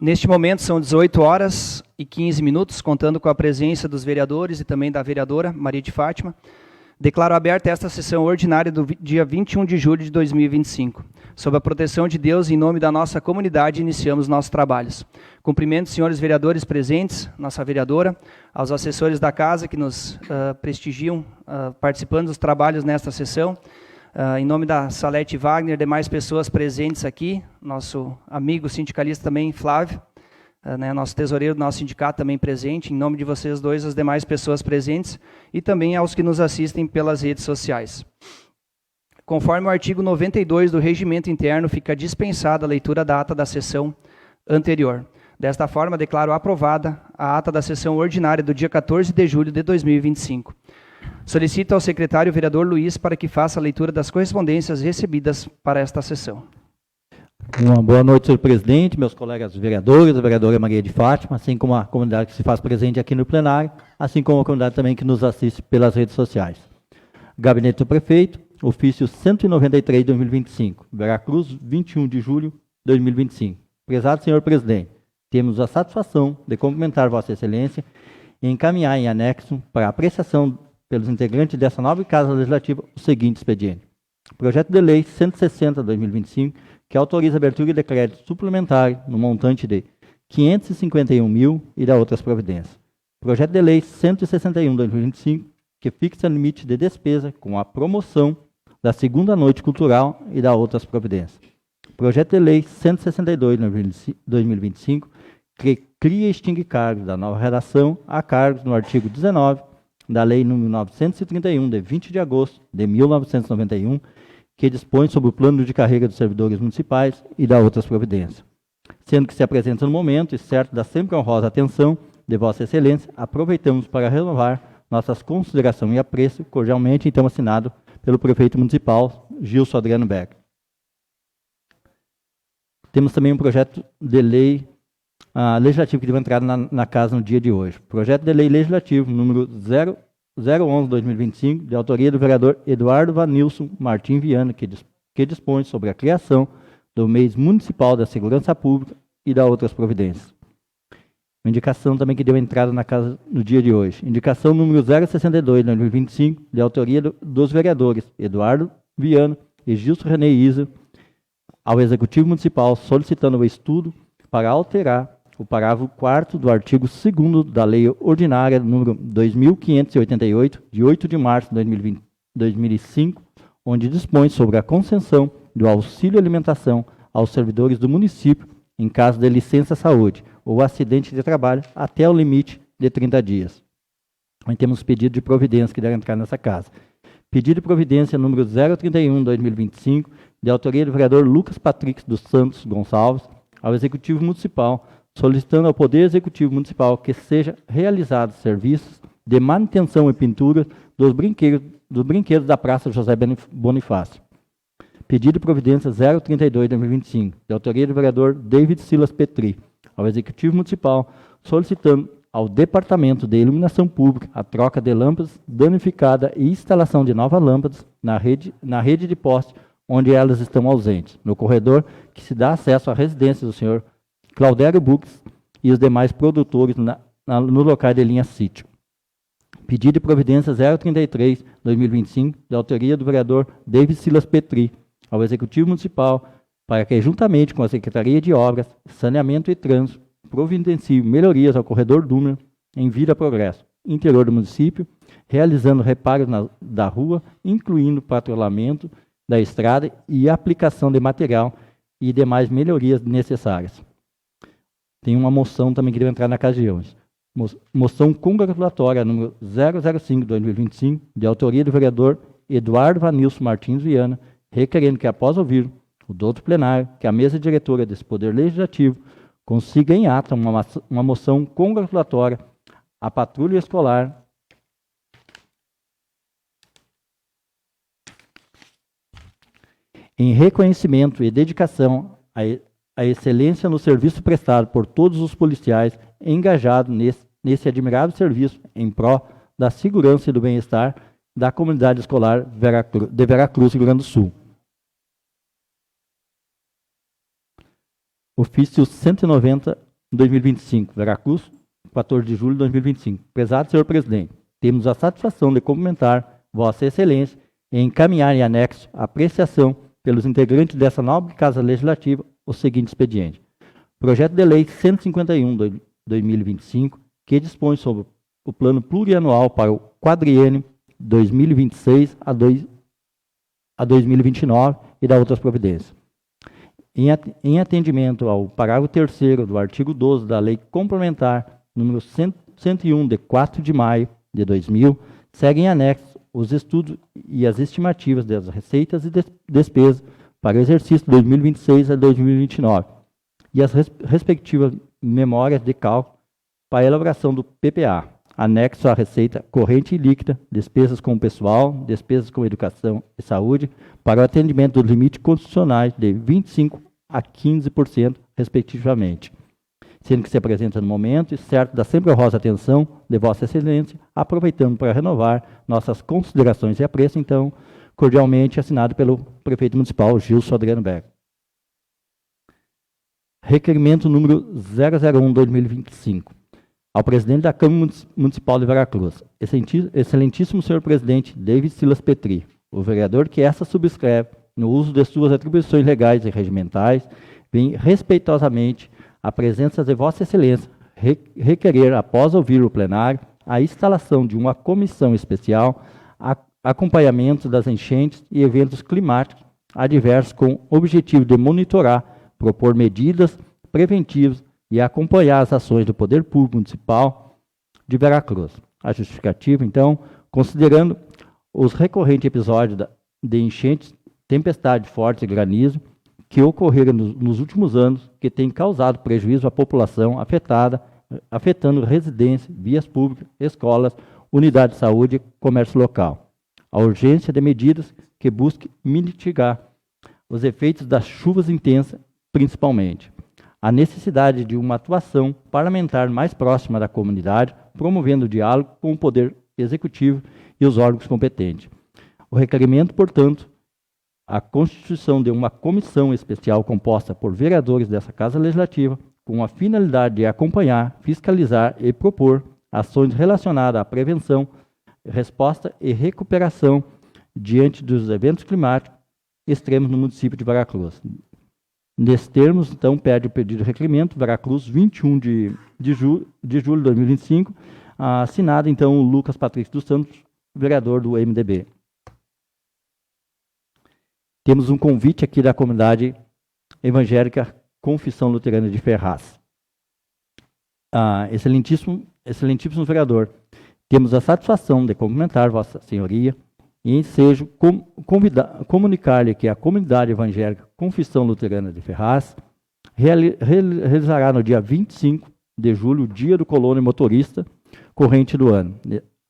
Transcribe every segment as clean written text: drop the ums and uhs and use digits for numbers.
Neste momento são 18 horas e 15 minutos, contando com a presença dos vereadores e também da vereadora Maria de Fátima. Declaro aberta esta sessão ordinária do dia 21 de julho de 2025. Sob a proteção de Deus, em nome da nossa comunidade, iniciamos nossos trabalhos. Cumprimento os senhores vereadores presentes, nossa vereadora, aos assessores da casa que nos prestigiam participando dos trabalhos nesta sessão. Em nome da Salete Wagner, demais pessoas presentes aqui, nosso amigo sindicalista também, Flávio, nosso tesoureiro do nosso sindicato também presente, em nome de vocês dois, as demais pessoas presentes, e também aos que nos assistem pelas redes sociais. Conforme o artigo 92 do Regimento Interno, fica dispensada a leitura da ata da sessão anterior. Desta forma, declaro aprovada a ata da sessão ordinária do dia 14 de julho de 2025. Solicito ao secretário vereador Luiz para que faça a leitura das correspondências recebidas para esta sessão. Uma boa noite, senhor presidente, meus colegas vereadores, a vereadora Maria de Fátima, assim como a comunidade que se faz presente aqui no plenário, assim como a comunidade também que nos assiste pelas redes sociais. Gabinete do Prefeito, ofício 193 de 2025, Veracruz, 21 de julho de 2025. Prezado senhor presidente, temos a satisfação de cumprimentar Vossa Excelência e encaminhar em anexo para apreciação pelos integrantes dessa nova Casa Legislativa o seguinte expediente. Projeto de Lei 160 de 2025, que autoriza a abertura de crédito suplementar no montante de 551 mil e da outras providências. Projeto de Lei 161 de 2025, que fixa limite de despesa com a promoção da segunda noite cultural e da outras providências. Projeto de Lei 162 de 2025, que cria e extingue cargos da nova redação a cargos no artigo 19 da Lei nº 931, de 20 de agosto de 1991, que dispõe sobre o plano de carreira dos servidores municipais e da outras providências. Sendo que se apresenta no momento, e certo da sempre honrosa atenção de Vossa Excelência, aproveitamos para renovar nossas considerações e apreço, cordialmente então assinado pelo prefeito municipal, Gilson Adriano Beck. Temos também um projeto de lei legislativo que deve entrar na casa no dia de hoje. Projeto de lei legislativo número 011/2025, de autoria do vereador Eduardo Vanilson Martim Viana, que dispõe sobre a criação do mês municipal da segurança pública e da outras providências. Uma indicação também que deu entrada na casa no dia de hoje. Indicação número 062/2025, de autoria dos vereadores Eduardo Viana e Gilson René Isa, ao Executivo Municipal, solicitando o estudo para alterar o parágrafo 4º do artigo 2º da Lei Ordinária número 2588, de 8 de março de 2005, onde dispõe sobre a concessão do auxílio alimentação aos servidores do município em caso de licença saúde ou acidente de trabalho até o limite de 30 dias. Nós temos pedido de providência que deve entrar nessa casa. Pedido de providência número 031/2025, de autoria do vereador Lucas Patrick dos Santos Gonçalves, ao Executivo Municipal, solicitando ao Poder Executivo Municipal que seja realizados serviços de manutenção e pintura dos brinquedos da Praça José Bonifácio. Pedido de providência 032/2025, de autoria do vereador David Silas Petri, ao Executivo Municipal, solicitando ao Departamento de Iluminação Pública a troca de lâmpadas danificada e instalação de novas lâmpadas na rede de poste onde elas estão ausentes, no corredor que se dá acesso à residência do senhor Claudério Bux e os demais produtores no local de linha sítio. Pedido de providência 033/2025, de autoria do vereador David Silas Petri, ao Executivo Municipal, para que, juntamente com a Secretaria de Obras, Saneamento e Trânsito, providencie melhorias ao corredor Dúmero em Vila Progresso, interior do município, realizando reparos da rua, incluindo patrulhamento da estrada e aplicação de material e demais melhorias necessárias. Tem uma moção também que deve entrar na casa de hoje. Moção congratulatória número 005/2025, de autoria do vereador Eduardo Vanilson Martins Viana, requerendo que, após ouvir o douto plenário, que a mesa diretora desse Poder Legislativo consiga em ata uma moção congratulatória à patrulha escolar em reconhecimento e dedicação à excelência no serviço prestado por todos os policiais engajados nesse admirável serviço em pró da segurança e do bem-estar da comunidade escolar de Veracruz, Rio Grande do Sul. Ofício 190 2025, Veracruz, 14 de julho de 2025. Prezado senhor presidente, temos a satisfação de cumprimentar Vossa Excelência em encaminhar em anexo a apreciação pelos integrantes dessa nobre Casa Legislativa o seguinte expediente. Projeto de Lei 151 de 2025, que dispõe sobre o plano plurianual para o quadriênio 2026 a 2029 e da outras providências. Em atendimento ao parágrafo 3º do artigo 12 da Lei Complementar número 101, de 4 de maio de 2000, seguem em anexo os estudos e as estimativas das receitas e despesas para o exercício 2026 a 2029 e as respectivas memórias de cálculo para a elaboração do PPA, anexo à receita corrente e líquida, despesas com pessoal, despesas com educação e saúde, para o atendimento dos limites constitucionais de 25% a 15%, respectivamente. Sendo que se apresenta no momento, e certo da sempre honrosa atenção de Vossa Excelência, aproveitando para renovar nossas considerações e apreço, então, cordialmente assinado pelo prefeito municipal, Gilson Adriano Berg. Requerimento número 001/2025. Ao presidente da Câmara Municipal de Veracruz, excelentíssimo senhor presidente David Silas Petri, o vereador que esta subscreve no uso de suas atribuições legais e regimentais, vem respeitosamente a presença de Vossa Excelência requerer, após ouvir o plenário, a instalação de uma comissão especial a acompanhamento das enchentes e eventos climáticos adversos com o objetivo de monitorar, propor medidas preventivas e acompanhar as ações do Poder Público Municipal de Veracruz. A justificativa, então, considerando os recorrentes episódios de enchentes, tempestade forte e granizo que ocorreram nos últimos anos, que têm causado prejuízo à população afetada, afetando residências, vias públicas, escolas, unidades de saúde e comércio local. A urgência de medidas que busquem mitigar os efeitos das chuvas intensas, principalmente. A necessidade de uma atuação parlamentar mais próxima da comunidade, promovendo o diálogo com o Poder Executivo e os órgãos competentes. O requerimento, portanto, a constituição de uma comissão especial composta por vereadores dessa Casa Legislativa, com a finalidade de acompanhar, fiscalizar e propor ações relacionadas à prevenção, resposta e recuperação diante dos eventos climáticos extremos no município de Veracruz. Nesses termos, então, pede o pedido de requerimento, Veracruz, 21 de julho de 2025, assinado, então, o Lucas Patrício dos Santos, vereador do MDB. Temos um convite aqui da comunidade evangélica Confissão Luterana de Ferraz. Excelentíssimo vereador, temos a satisfação de cumprimentar Vossa Senhoria e ensejo comunicar-lhe que a comunidade evangélica Confissão Luterana de Ferraz realizará no dia 25 de julho o Dia do Colono e Motorista, corrente do ano,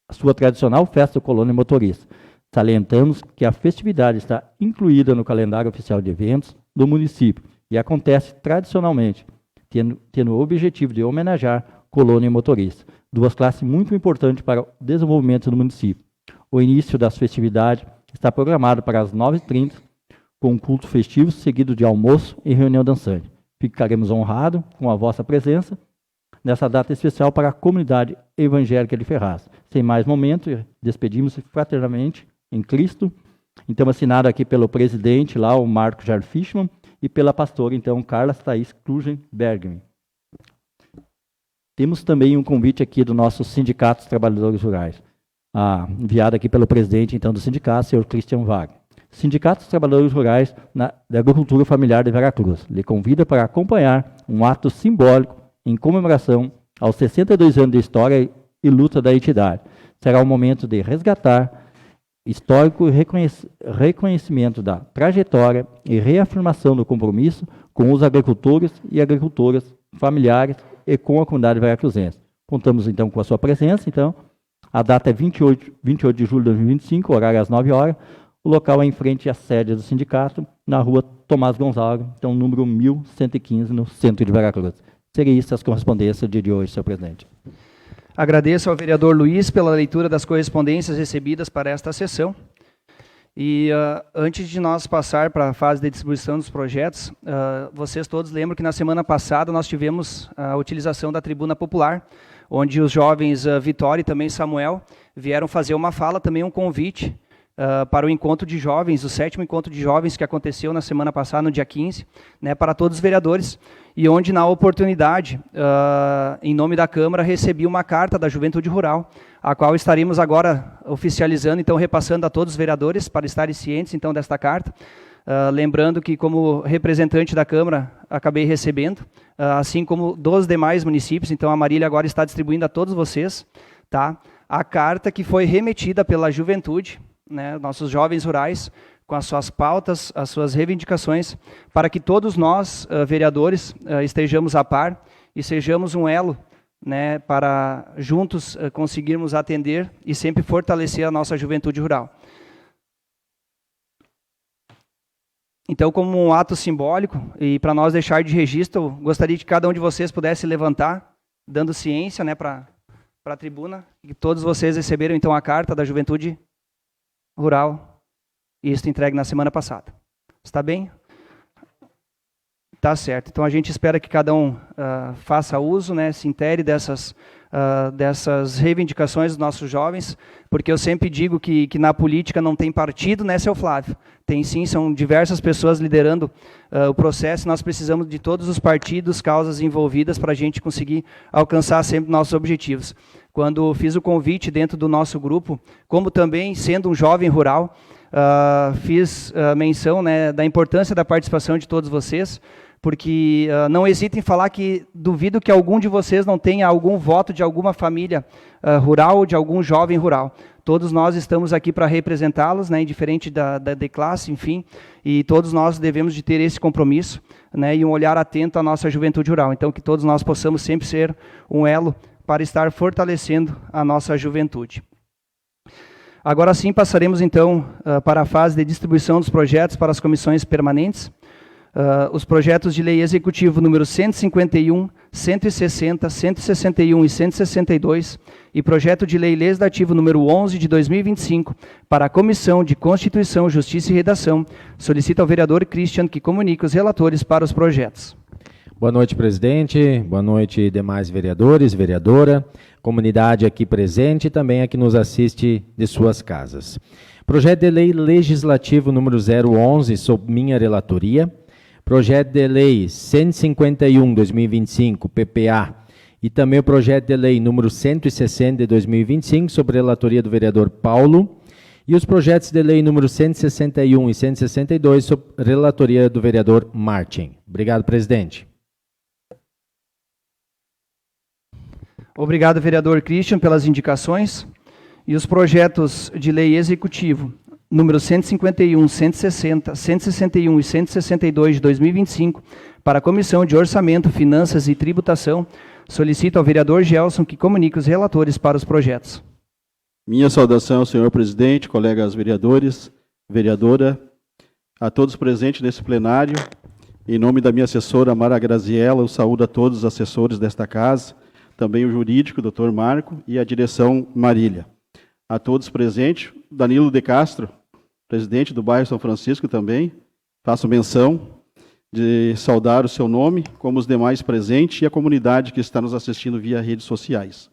a sua tradicional festa do Colono e Motorista. Salientamos que a festividade está incluída no calendário oficial de eventos do município e acontece tradicionalmente, tendo o objetivo de homenagear colono e motorista, duas classes muito importantes para o desenvolvimento do município. O início das festividades está programado para as 9h30, com um culto festivo seguido de almoço e reunião dançante. Ficaremos honrados com a vossa presença nessa data especial para a comunidade evangélica de Ferraz. Sem mais momentos, despedimos fraternamente em Cristo. Então, assinado aqui pelo presidente, lá, o Marco Jair Fischmann, e pela pastora, então, Carla Thaís Klugen Bergman. Temos também um convite aqui do nosso Sindicato dos Trabalhadores Rurais, enviado aqui pelo presidente, então, do sindicato, senhor Christian Wagner. Sindicato dos Trabalhadores Rurais da Agricultura Familiar de Veracruz lhe convida para acompanhar um ato simbólico em comemoração aos 62 anos de história e luta da entidade. Será o momento de resgatar histórico reconhecimento da trajetória e reafirmação do compromisso com os agricultores e agricultoras familiares e com a comunidade veracruzense. Contamos, então, com a sua presença. Então, a data é 28 de julho de 2025, horário às 9h. O local é em frente à sede do sindicato, na rua Tomás Gonzaga, então, número 1115, no centro de Veracruz. Seria isso as correspondências do dia de hoje, senhor presidente. Agradeço ao vereador Luiz pela leitura das correspondências recebidas para esta sessão. E antes de nós passar para a fase de distribuição dos projetos, vocês todos lembram que na semana passada nós tivemos a utilização da tribuna popular, onde os jovens Vitória e também Samuel vieram fazer uma fala, também um convite para o encontro de jovens, o 7º encontro de jovens que aconteceu na semana passada, no dia 15, né, para todos os vereadores, e onde na oportunidade, em nome da Câmara, recebi uma carta da Juventude Rural, a qual estaremos agora oficializando, então repassando a todos os vereadores para estarem cientes então desta carta. Lembrando que como representante da Câmara acabei recebendo, assim como dos demais municípios, então a Marília agora está distribuindo a todos vocês, tá, a carta que foi remetida pela Juventude, né, nossos jovens rurais, com as suas pautas, as suas reivindicações, para que todos nós, vereadores, estejamos a par e sejamos um elo, né, para juntos conseguirmos atender e sempre fortalecer a nossa juventude rural. Então, como um ato simbólico, e para nós deixar de registro, gostaria que cada um de vocês pudesse levantar, dando ciência, né, para a tribuna, e todos vocês receberam então a carta da Juventude Rural, e isso entregue na semana passada. Está bem? Tá certo. Então a gente espera que cada um faça uso, né, se intere dessas reivindicações dos nossos jovens, porque eu sempre digo que na política não tem partido, né, seu Flávio? Tem sim, são diversas pessoas liderando o processo, e nós precisamos de todos os partidos, causas envolvidas para a gente conseguir alcançar sempre nossos objetivos. Quando fiz o convite dentro do nosso grupo, como também sendo um jovem rural, fiz menção, né, da importância da participação de todos vocês, porque não hesitem em falar que duvido que algum de vocês não tenha algum voto de alguma família rural ou de algum jovem rural. Todos nós estamos aqui para representá-los, né, indiferente da classe, enfim, e todos nós devemos de ter esse compromisso, né, e um olhar atento à nossa juventude rural. Então, que todos nós possamos sempre ser um elo para estar fortalecendo a nossa juventude. Agora sim, passaremos então para a fase de distribuição dos projetos para as comissões permanentes. Os projetos de lei executivo número 151, 160, 161 e 162 e projeto de lei legislativo número 11 de 2025 para a Comissão de Constituição, Justiça e Redação, solicita ao vereador Christian que comunique os relatores para os projetos. Boa noite, presidente. Boa noite, demais vereadores, vereadora, comunidade aqui presente e também a que nos assiste de suas casas. Projeto de lei legislativo número 011, sob minha relatoria. Projeto de lei 151/2025, PPA, e também o projeto de lei número 160 de 2025, sob relatoria do vereador Paulo, e os projetos de lei número 161 e 162, sob relatoria do vereador Martin. Obrigado, presidente. Obrigado, vereador Christian, pelas indicações. E os projetos de lei executivo número 151, 160, 161 e 162 de 2025, para a Comissão de Orçamento, Finanças e Tributação, solicito ao vereador Gelson que comunique os relatores para os projetos. Minha saudação ao senhor presidente, colegas vereadores, vereadora, a todos presentes nesse plenário. Em nome da minha assessora Mara Graziella, eu saúdo a todos os assessores desta casa, também o jurídico, doutor Marco, e a direção Marília. A todos presentes, Danilo de Castro, presidente do bairro São Francisco também, faço menção de saudar o seu nome, como os demais presentes e a comunidade que está nos assistindo via redes sociais.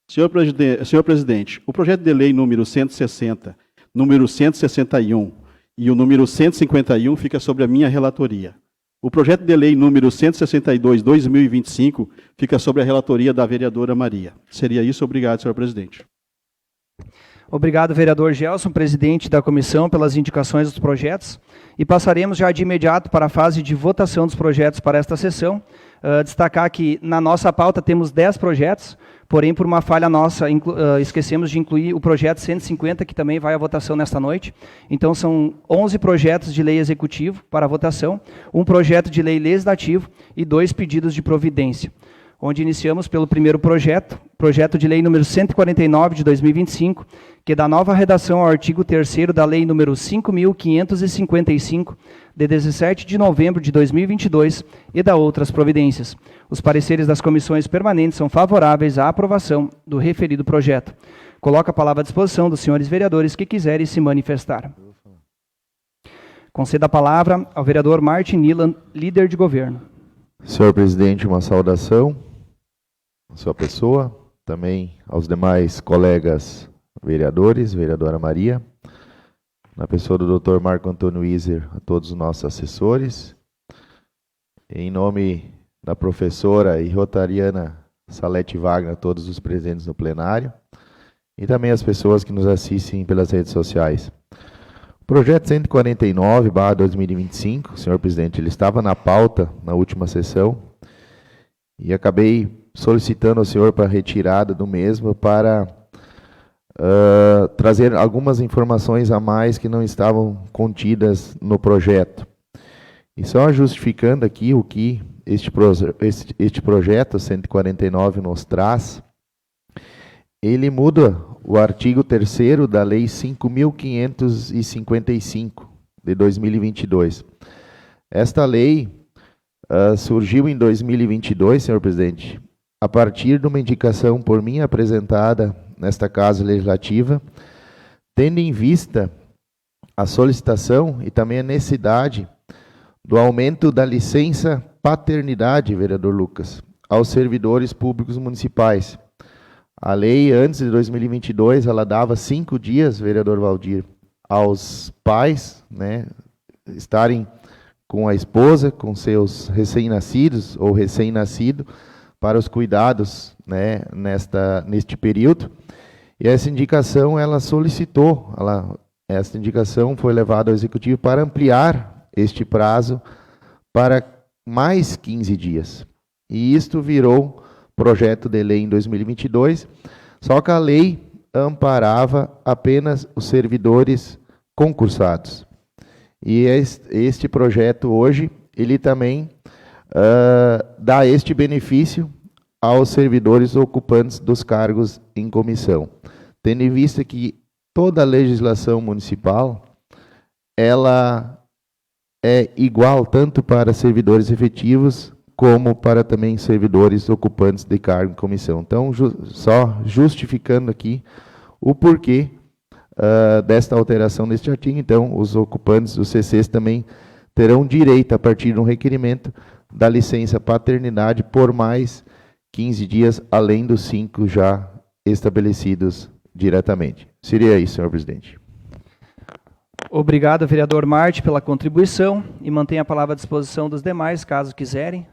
Senhor presidente, o projeto de lei número 160, número 161 e o número 151 fica sobre a minha relatoria. O projeto de lei número 162/2025 fica sobre a relatoria da vereadora Maria. Seria isso, obrigado, senhor presidente. Obrigado, vereador Gelson, presidente da comissão, pelas indicações dos projetos. E passaremos já de imediato para a fase de votação dos projetos para esta sessão. Destacar que na nossa pauta temos 10 projetos, porém, por uma falha nossa, esquecemos de incluir o projeto 150, que também vai à votação nesta noite. Então, são 11 projetos de lei executivo para a votação, um projeto de lei legislativo e 2 pedidos de providência. Onde iniciamos pelo primeiro projeto de lei número 149 de 2025, que dá nova redação ao artigo 3º da lei número 5.555, de 17 de novembro de 2022, e dá outras providências. Os pareceres das comissões permanentes são favoráveis à aprovação do referido projeto. Coloco a palavra à disposição dos senhores vereadores que quiserem se manifestar. Conceda a palavra ao vereador Martin Nilan, líder de governo. Senhor presidente, uma saudação à sua pessoa, também aos demais colegas vereadores, vereadora Maria, na pessoa do Dr. Marco Antônio Iser, a todos os nossos assessores, em nome da professora e rotariana Salete Wagner, a todos os presentes no plenário, e também as pessoas que nos assistem pelas redes sociais. O projeto 149/2025, senhor presidente, ele estava na pauta na última sessão e acabei solicitando ao senhor para retirada do mesmo para trazer algumas informações a mais que não estavam contidas no projeto. E só justificando aqui o que este projeto 149 nos traz, ele muda o artigo 3º da Lei 5.555, de 2022. Esta lei surgiu em 2022, senhor presidente, a partir de uma indicação por mim apresentada nesta Casa Legislativa, tendo em vista a solicitação e também a necessidade do aumento da licença paternidade, vereador Lucas, aos servidores públicos municipais. A lei, antes de 2022, ela dava 5 dias, vereador Valdir, aos pais, né, estarem com a esposa, com seus recém-nascidos ou recém-nascido, para os cuidados, né, neste período. E essa indicação, ela solicitou, essa indicação foi levada ao Executivo para ampliar este prazo para mais 15 dias. E isto virou projeto de lei em 2022, só que a lei amparava apenas os servidores concursados. E este projeto hoje, ele também dá este benefício aos servidores ocupantes dos cargos em comissão, tendo em vista que toda a legislação municipal, ela é igual tanto para servidores efetivos como para também servidores ocupantes de cargo em comissão. Então, só justificando aqui o porquê desta alteração deste artigo, então, os ocupantes dos CCs também terão direito, a partir de um requerimento, da licença paternidade por mais 15 dias, além dos 5 já estabelecidos diretamente. Seria isso, senhor presidente. Obrigado, vereador Marte, pela contribuição e mantenha a palavra à disposição dos demais, caso quiserem.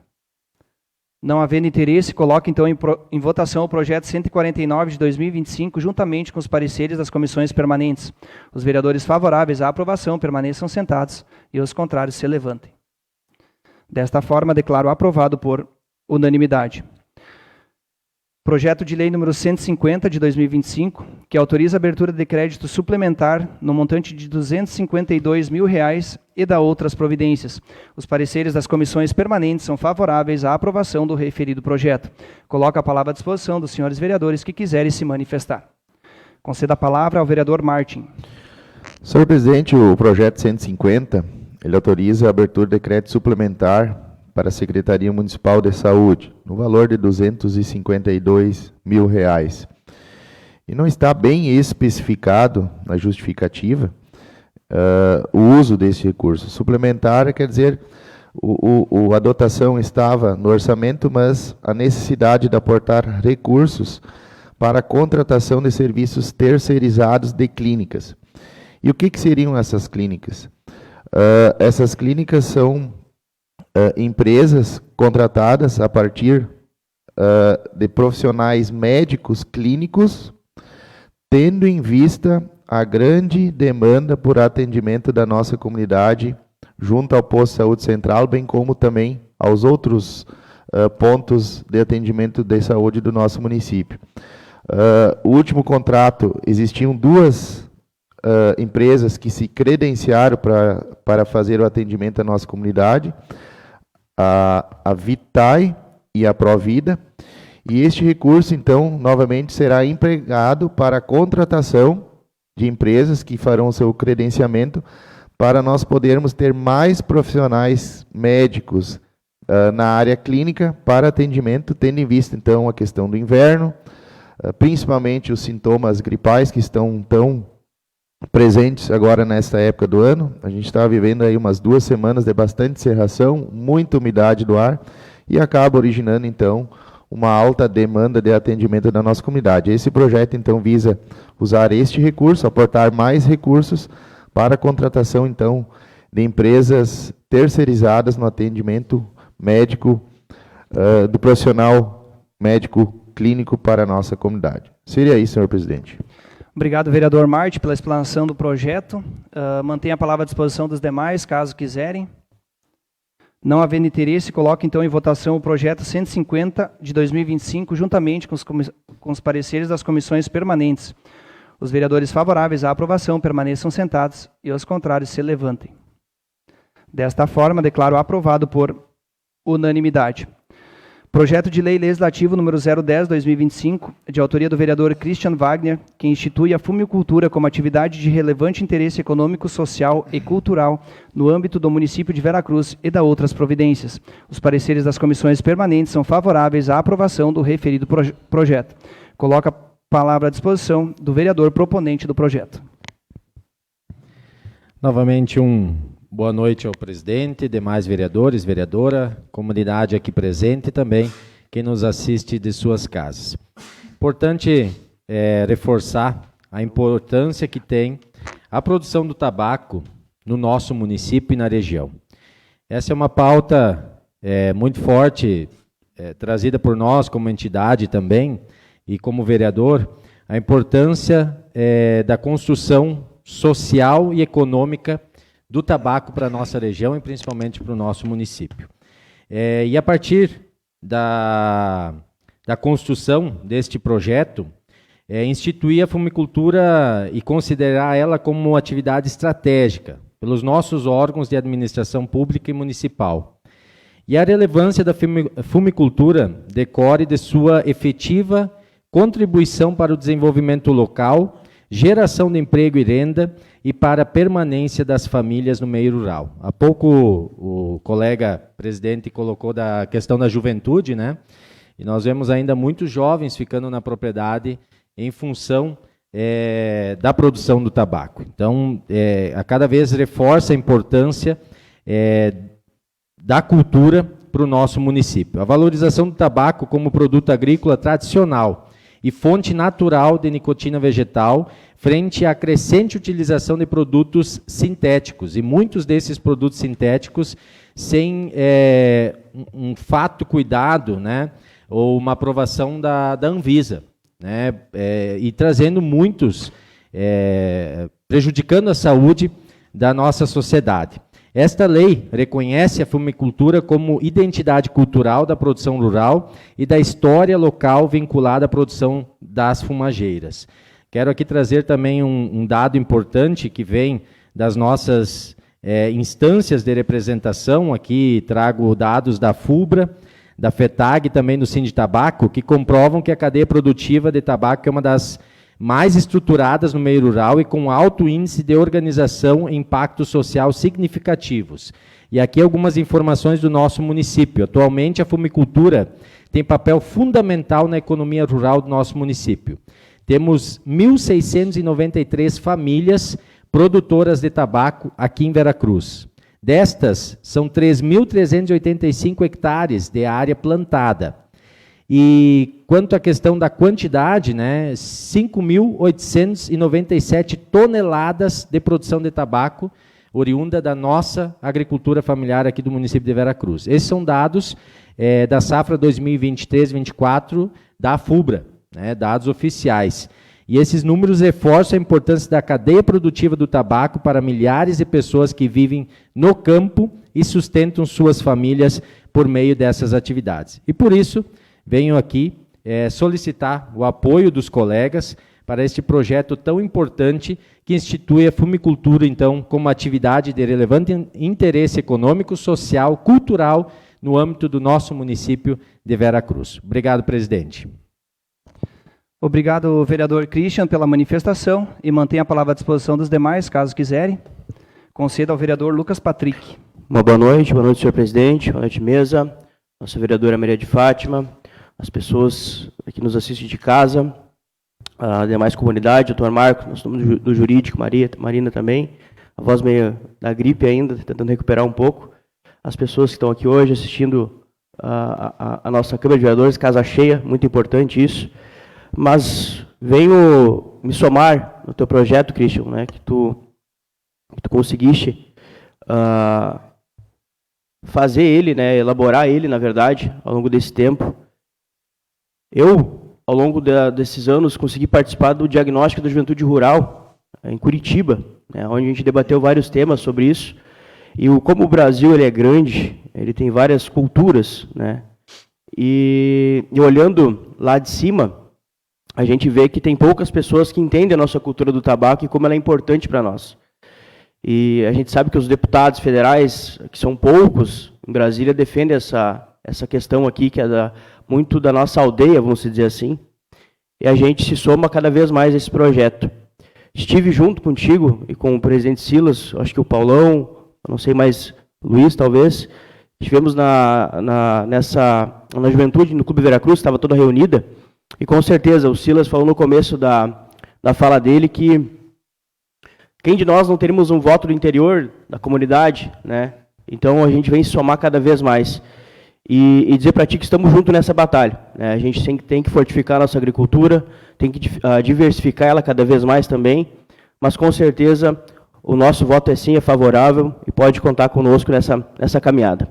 Não havendo interesse, coloque então em votação o projeto 149 de 2025, juntamente com os pareceres das comissões permanentes. Os vereadores favoráveis à aprovação permaneçam sentados e os contrários se levantem. Desta forma, declaro aprovado por unanimidade. Projeto de lei número 150 de 2025, que autoriza a abertura de crédito suplementar no montante de R$ 252 mil e da outras providências. Os pareceres das comissões permanentes são favoráveis à aprovação do referido projeto. Coloco a palavra à disposição dos senhores vereadores que quiserem se manifestar. Conceda a palavra ao vereador Martin. Senhor presidente, o projeto 150, ele autoriza a abertura de crédito suplementar para a Secretaria Municipal de Saúde, no valor de R$ 252 mil. E não está bem especificado na justificativa o uso desse recurso. Suplementar quer dizer, a dotação estava no orçamento, mas a necessidade de aportar recursos para a contratação de serviços terceirizados de clínicas. E o que seriam essas clínicas? Essas clínicas são empresas contratadas a partir de profissionais médicos clínicos, tendo em vista a grande demanda por atendimento da nossa comunidade junto ao posto de saúde central, bem como também aos outros pontos de atendimento de saúde do nosso município. O último contrato, existiam 2 empresas que se credenciaram para fazer o atendimento à nossa comunidade, a Vitai e a Provida, e este recurso, então, novamente será empregado para a contratação de empresas que farão o seu credenciamento, para nós podermos ter mais profissionais médicos na área clínica para atendimento, tendo em vista, então, a questão do inverno, principalmente os sintomas gripais que estão tão presentes agora nesta época do ano. A gente está vivendo aí umas 2 semanas de bastante cerração, muita umidade do ar, e acaba originando, então, uma alta demanda de atendimento da nossa comunidade. Esse projeto, então, visa usar este recurso, aportar mais recursos para a contratação, então, de empresas terceirizadas no atendimento médico, do profissional médico clínico para a nossa comunidade. Seria isso, senhor presidente. Obrigado, vereador Marte, pela explanação do projeto. Mantenho a palavra à disposição dos demais, caso quiserem. Não havendo interesse, coloco então em votação o projeto 150 de 2025, juntamente com os pareceres das comissões permanentes. Os vereadores favoráveis à aprovação permaneçam sentados e os contrários se levantem. Desta forma, declaro aprovado por unanimidade. Projeto de Lei Legislativo número 010/2025, de autoria do vereador Christian Wagner, que institui a fumicultura como atividade de relevante interesse econômico, social e cultural no âmbito do município de Veracruz e da outras providências. Os pareceres das comissões permanentes são favoráveis à aprovação do referido projeto. Coloco a palavra à disposição do vereador proponente do projeto. Novamente boa noite ao presidente, demais vereadores, vereadora, comunidade aqui presente e também quem nos assiste de suas casas. Importante reforçar a importância que tem a produção do tabaco no nosso município e na região. Essa é uma pauta muito forte, trazida por nós como entidade também e como vereador, a importância da construção social e econômica do tabaco para a nossa região e principalmente para o nosso município. E a partir da construção deste projeto, instituir a fumicultura e considerar ela como uma atividade estratégica pelos nossos órgãos de administração pública e municipal. E a relevância da fumicultura decorre de sua efetiva contribuição para o desenvolvimento local, geração de emprego e renda e para a permanência das famílias no meio rural. Há pouco o colega presidente colocou da questão da juventude, né? E nós vemos ainda muitos jovens ficando na propriedade em função da produção do tabaco. Então, a cada vez reforça a importância da cultura para o nosso município. A valorização do tabaco como produto agrícola tradicional e fonte natural de nicotina vegetal, frente à crescente utilização de produtos sintéticos, e muitos desses produtos sintéticos sem um fato cuidado, né, ou uma aprovação da Anvisa, né, e trazendo muitos, prejudicando a saúde da nossa sociedade. Esta lei reconhece a fumicultura como identidade cultural da produção rural e da história local vinculada à produção das fumageiras. Quero aqui trazer também um dado importante que vem das nossas instâncias de representação. Aqui trago dados da FUBRA, da FETAG e também do Sinditabaco, que comprovam que a cadeia produtiva de tabaco é uma das mais estruturadas no meio rural e com alto índice de organização e impacto social significativos. E aqui algumas informações do nosso município. Atualmente, a fumicultura tem papel fundamental na economia rural do nosso município. Temos 1.693 famílias produtoras de tabaco aqui em Veracruz. Destas, são 3.385 hectares de área plantada. E quanto à questão da quantidade, né, 5.897 toneladas de produção de tabaco oriunda da nossa agricultura familiar aqui do município de Veracruz. Esses são dados da safra 2023-24 da FUBRA, né, dados oficiais. E esses números reforçam a importância da cadeia produtiva do tabaco para milhares de pessoas que vivem no campo e sustentam suas famílias por meio dessas atividades. E por isso, venho aqui solicitar o apoio dos colegas para este projeto tão importante que institui a fumicultura, então, como atividade de relevante interesse econômico, social, cultural, no âmbito do nosso município de Veracruz. Obrigado, presidente. Obrigado, vereador Christian, pela manifestação, e mantenho a palavra à disposição dos demais, caso quiserem. Concedo ao vereador Lucas Patrick. Uma boa noite, senhor presidente, boa noite, mesa, nossa vereadora Maria de Fátima, as pessoas que nos assistem de casa. a demais comunidade, doutor Marcos, nós estamos do jurídico, Marina também, a voz meio da gripe ainda, tentando recuperar um pouco, as pessoas que estão aqui hoje assistindo a nossa Câmara de Vereadores, casa cheia, muito importante isso, mas venho me somar no teu projeto, Christian, né, que tu conseguiste fazer ele, né, elaborar ele, na verdade, ao longo desse tempo. Eu, ao longo desses anos, consegui participar do diagnóstico da juventude rural em Curitiba, né, onde a gente debateu vários temas sobre isso. E como o Brasil ele é grande, ele tem várias culturas, né, e olhando lá de cima, a gente vê que tem poucas pessoas que entendem a nossa cultura do tabaco e como ela é importante para nós. E a gente sabe que os deputados federais, que são poucos, em Brasília, defendem essa questão aqui, que é muito da nossa aldeia, vamos dizer assim, e a gente se soma cada vez mais a esse projeto. Estive junto contigo e com o presidente Silas, acho que o Paulão, não sei mais, Luiz, talvez, estivemos na juventude, no Clube Veracruz, estava toda reunida, e com certeza o Silas falou no começo da fala dele que quem de nós não teríamos um voto do interior, da comunidade, né? Então a gente vem se somar cada vez mais. E dizer para ti que estamos juntos nessa batalha, né? A gente tem que fortificar a nossa agricultura, tem que diversificar ela cada vez mais também, mas com certeza o nosso voto é favorável e pode contar conosco nessa caminhada.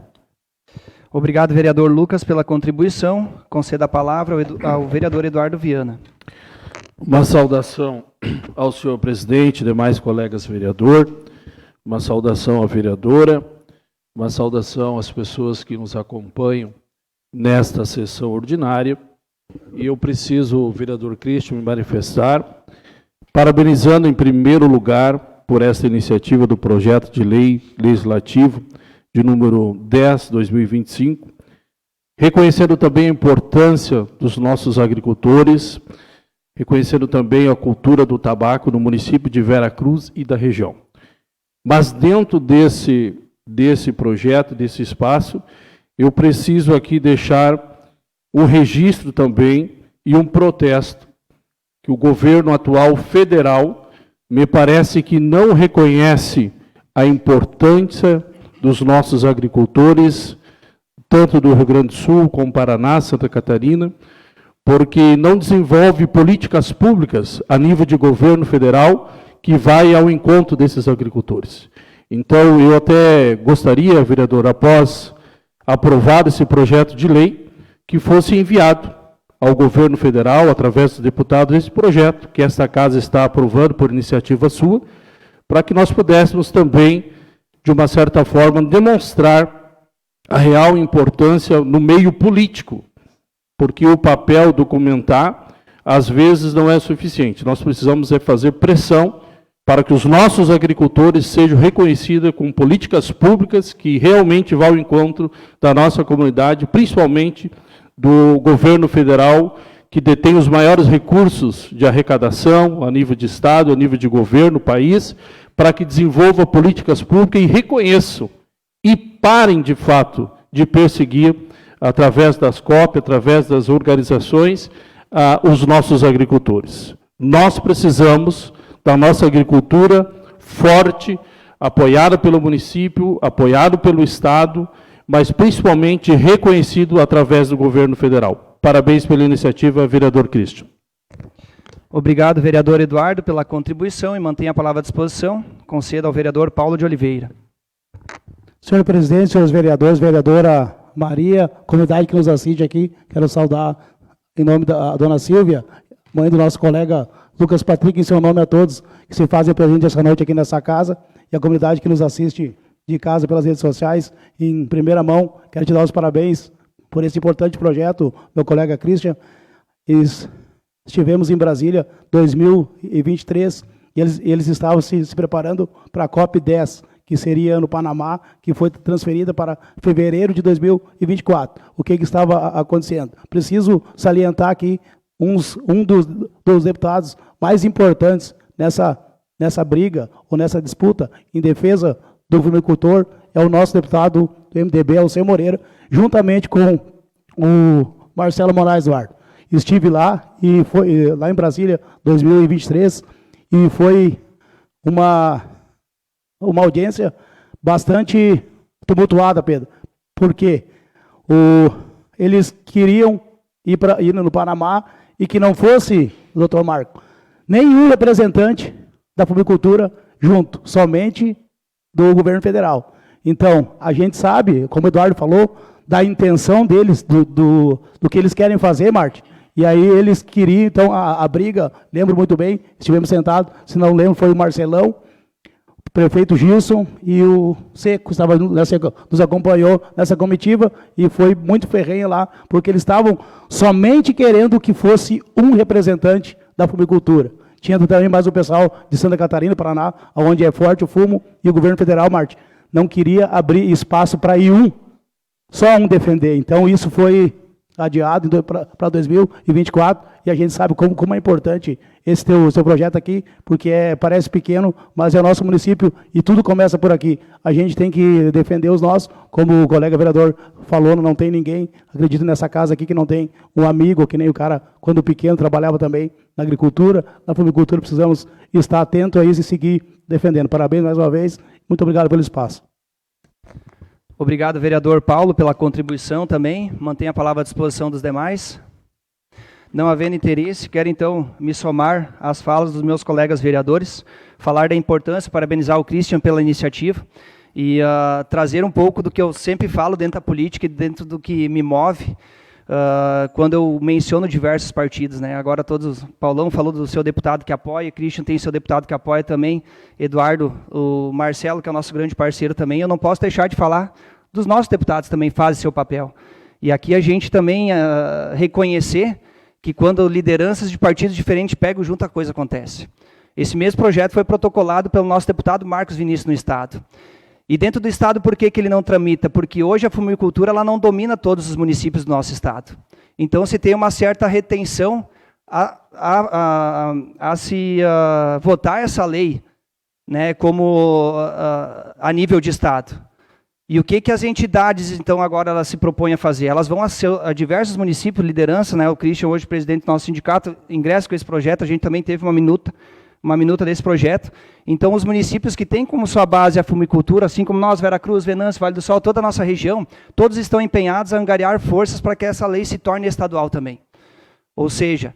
Obrigado, vereador Lucas, pela contribuição. Concedo a palavra ao vereador Eduardo Viana. Uma saudação ao senhor presidente, demais colegas vereador, uma saudação à vereadora, uma saudação às pessoas que nos acompanham nesta sessão ordinária. E eu preciso, vereador Christian, me manifestar, parabenizando em primeiro lugar por esta iniciativa do projeto de lei legislativo de número 10/2025, reconhecendo também a importância dos nossos agricultores, reconhecendo também a cultura do tabaco no município de Veracruz e da região. Mas dentro desse projeto, desse espaço, eu preciso aqui deixar um registro também e um protesto que o governo atual federal me parece que não reconhece a importância dos nossos agricultores, tanto do Rio Grande do Sul como Paraná, Santa Catarina, porque não desenvolve políticas públicas a nível de governo federal que vai ao encontro desses agricultores. Então, eu até gostaria, vereador, após aprovado esse projeto de lei, que fosse enviado ao governo federal, através dos deputados, esse projeto que esta casa está aprovando por iniciativa sua, para que nós pudéssemos também, de uma certa forma, demonstrar a real importância no meio político, porque o papel documentar, às vezes, não é suficiente. Nós precisamos fazer pressão para que os nossos agricultores sejam reconhecidos com políticas públicas que realmente vão ao encontro da nossa comunidade, principalmente do governo federal, que detém os maiores recursos de arrecadação a nível de Estado, a nível de governo, país, para que desenvolva políticas públicas e reconheçam e parem, de fato, de perseguir, através das COP, através das organizações, os nossos agricultores. Nós precisamos da nossa agricultura forte, apoiada pelo município, apoiada pelo Estado, mas principalmente reconhecido através do governo federal. Parabéns pela iniciativa, vereador Christian. Obrigado, vereador Eduardo, pela contribuição e mantenha a palavra à disposição. Concedo ao vereador Paulo de Oliveira. Senhor presidente, senhores vereadores, vereadora Maria, comunidade que nos assiste aqui, quero saudar em nome da dona Silvia, mãe do nosso colega Lucas Patrick, em seu nome a todos que se fazem presente essa noite aqui nessa casa, e a comunidade que nos assiste de casa pelas redes sociais, em primeira mão, quero te dar os parabéns por esse importante projeto, meu colega Christian. Estivemos em Brasília 2023 e eles estavam se preparando para a COP10, que seria no Panamá, que foi transferida para fevereiro de 2024. O que estava acontecendo? Preciso salientar aqui um dos deputados mais importantes nessa briga ou nessa disputa em defesa do agricultor, é o nosso deputado do MDB, Alceu Moreira, juntamente com o Marcelo Moraes Duarte. estive lá, e foi lá em Brasília, 2023, e foi uma audiência bastante tumultuada, Pedro, porque eles queriam ir no Panamá e que não fosse o doutor Marco, nenhum representante da Fumicultura junto, somente do governo federal. Então, a gente sabe, como o Eduardo falou, da intenção deles, do que eles querem fazer, Marte. E aí eles queriam, então, a briga, lembro muito bem, estivemos sentados, se não lembro, foi o Marcelão, o prefeito Gilson e o Seco, nos acompanhou nessa comitiva, e foi muito ferrenha lá, porque eles estavam somente querendo que fosse um representante da fumicultura. Tinha também mais o pessoal de Santa Catarina, Paraná, onde é forte o fumo, e o governo federal, Marte, não queria abrir espaço para ir só um defender. Então, isso foi adiado para 2024, e a gente sabe como é importante esse seu projeto aqui, porque parece pequeno, mas é o nosso município, e tudo começa por aqui. A gente tem que defender os nossos, como o colega vereador falou, não tem ninguém, acredito nessa casa aqui, que não tem um amigo, que nem o cara, quando pequeno, trabalhava também na agricultura, na fumicultura. Precisamos estar atentos a isso e seguir defendendo. Parabéns mais uma vez, muito obrigado pelo espaço. Obrigado, vereador Paulo, pela contribuição também. Mantenho a palavra à disposição dos demais. Não havendo interesse, quero então me somar às falas dos meus colegas vereadores, falar da importância, parabenizar o Christian pela iniciativa e trazer um pouco do que eu sempre falo dentro da política e dentro do que me move, quando eu menciono diversos partidos, né? Agora Paulão falou do seu deputado que apoia, Christian tem seu deputado que apoia também, Eduardo, o Marcelo, que é o nosso grande parceiro também. Eu não posso deixar de falar dos nossos deputados também fazem seu papel. E aqui a gente também reconhecer que quando lideranças de partidos diferentes pegam junto, a coisa acontece. Esse mesmo projeto foi protocolado pelo nosso deputado Marcos Vinícius no Estado. E dentro do Estado, por que ele não tramita? Porque hoje a fumicultura ela não domina todos os municípios do nosso Estado. Então, se tem uma certa retenção a se votar essa lei, né, como a nível de Estado. E o que as entidades, então, agora elas se propõem a fazer? Elas vão a diversos municípios, liderança, né, o Christian, hoje presidente do nosso sindicato, ingressa com esse projeto, a gente também teve uma minuta desse projeto. Então, os municípios que têm como sua base a fumicultura, assim como nós, Veracruz, Venâncio, Vale do Sol, toda a nossa região, todos estão empenhados a angariar forças para que essa lei se torne estadual também. Ou seja,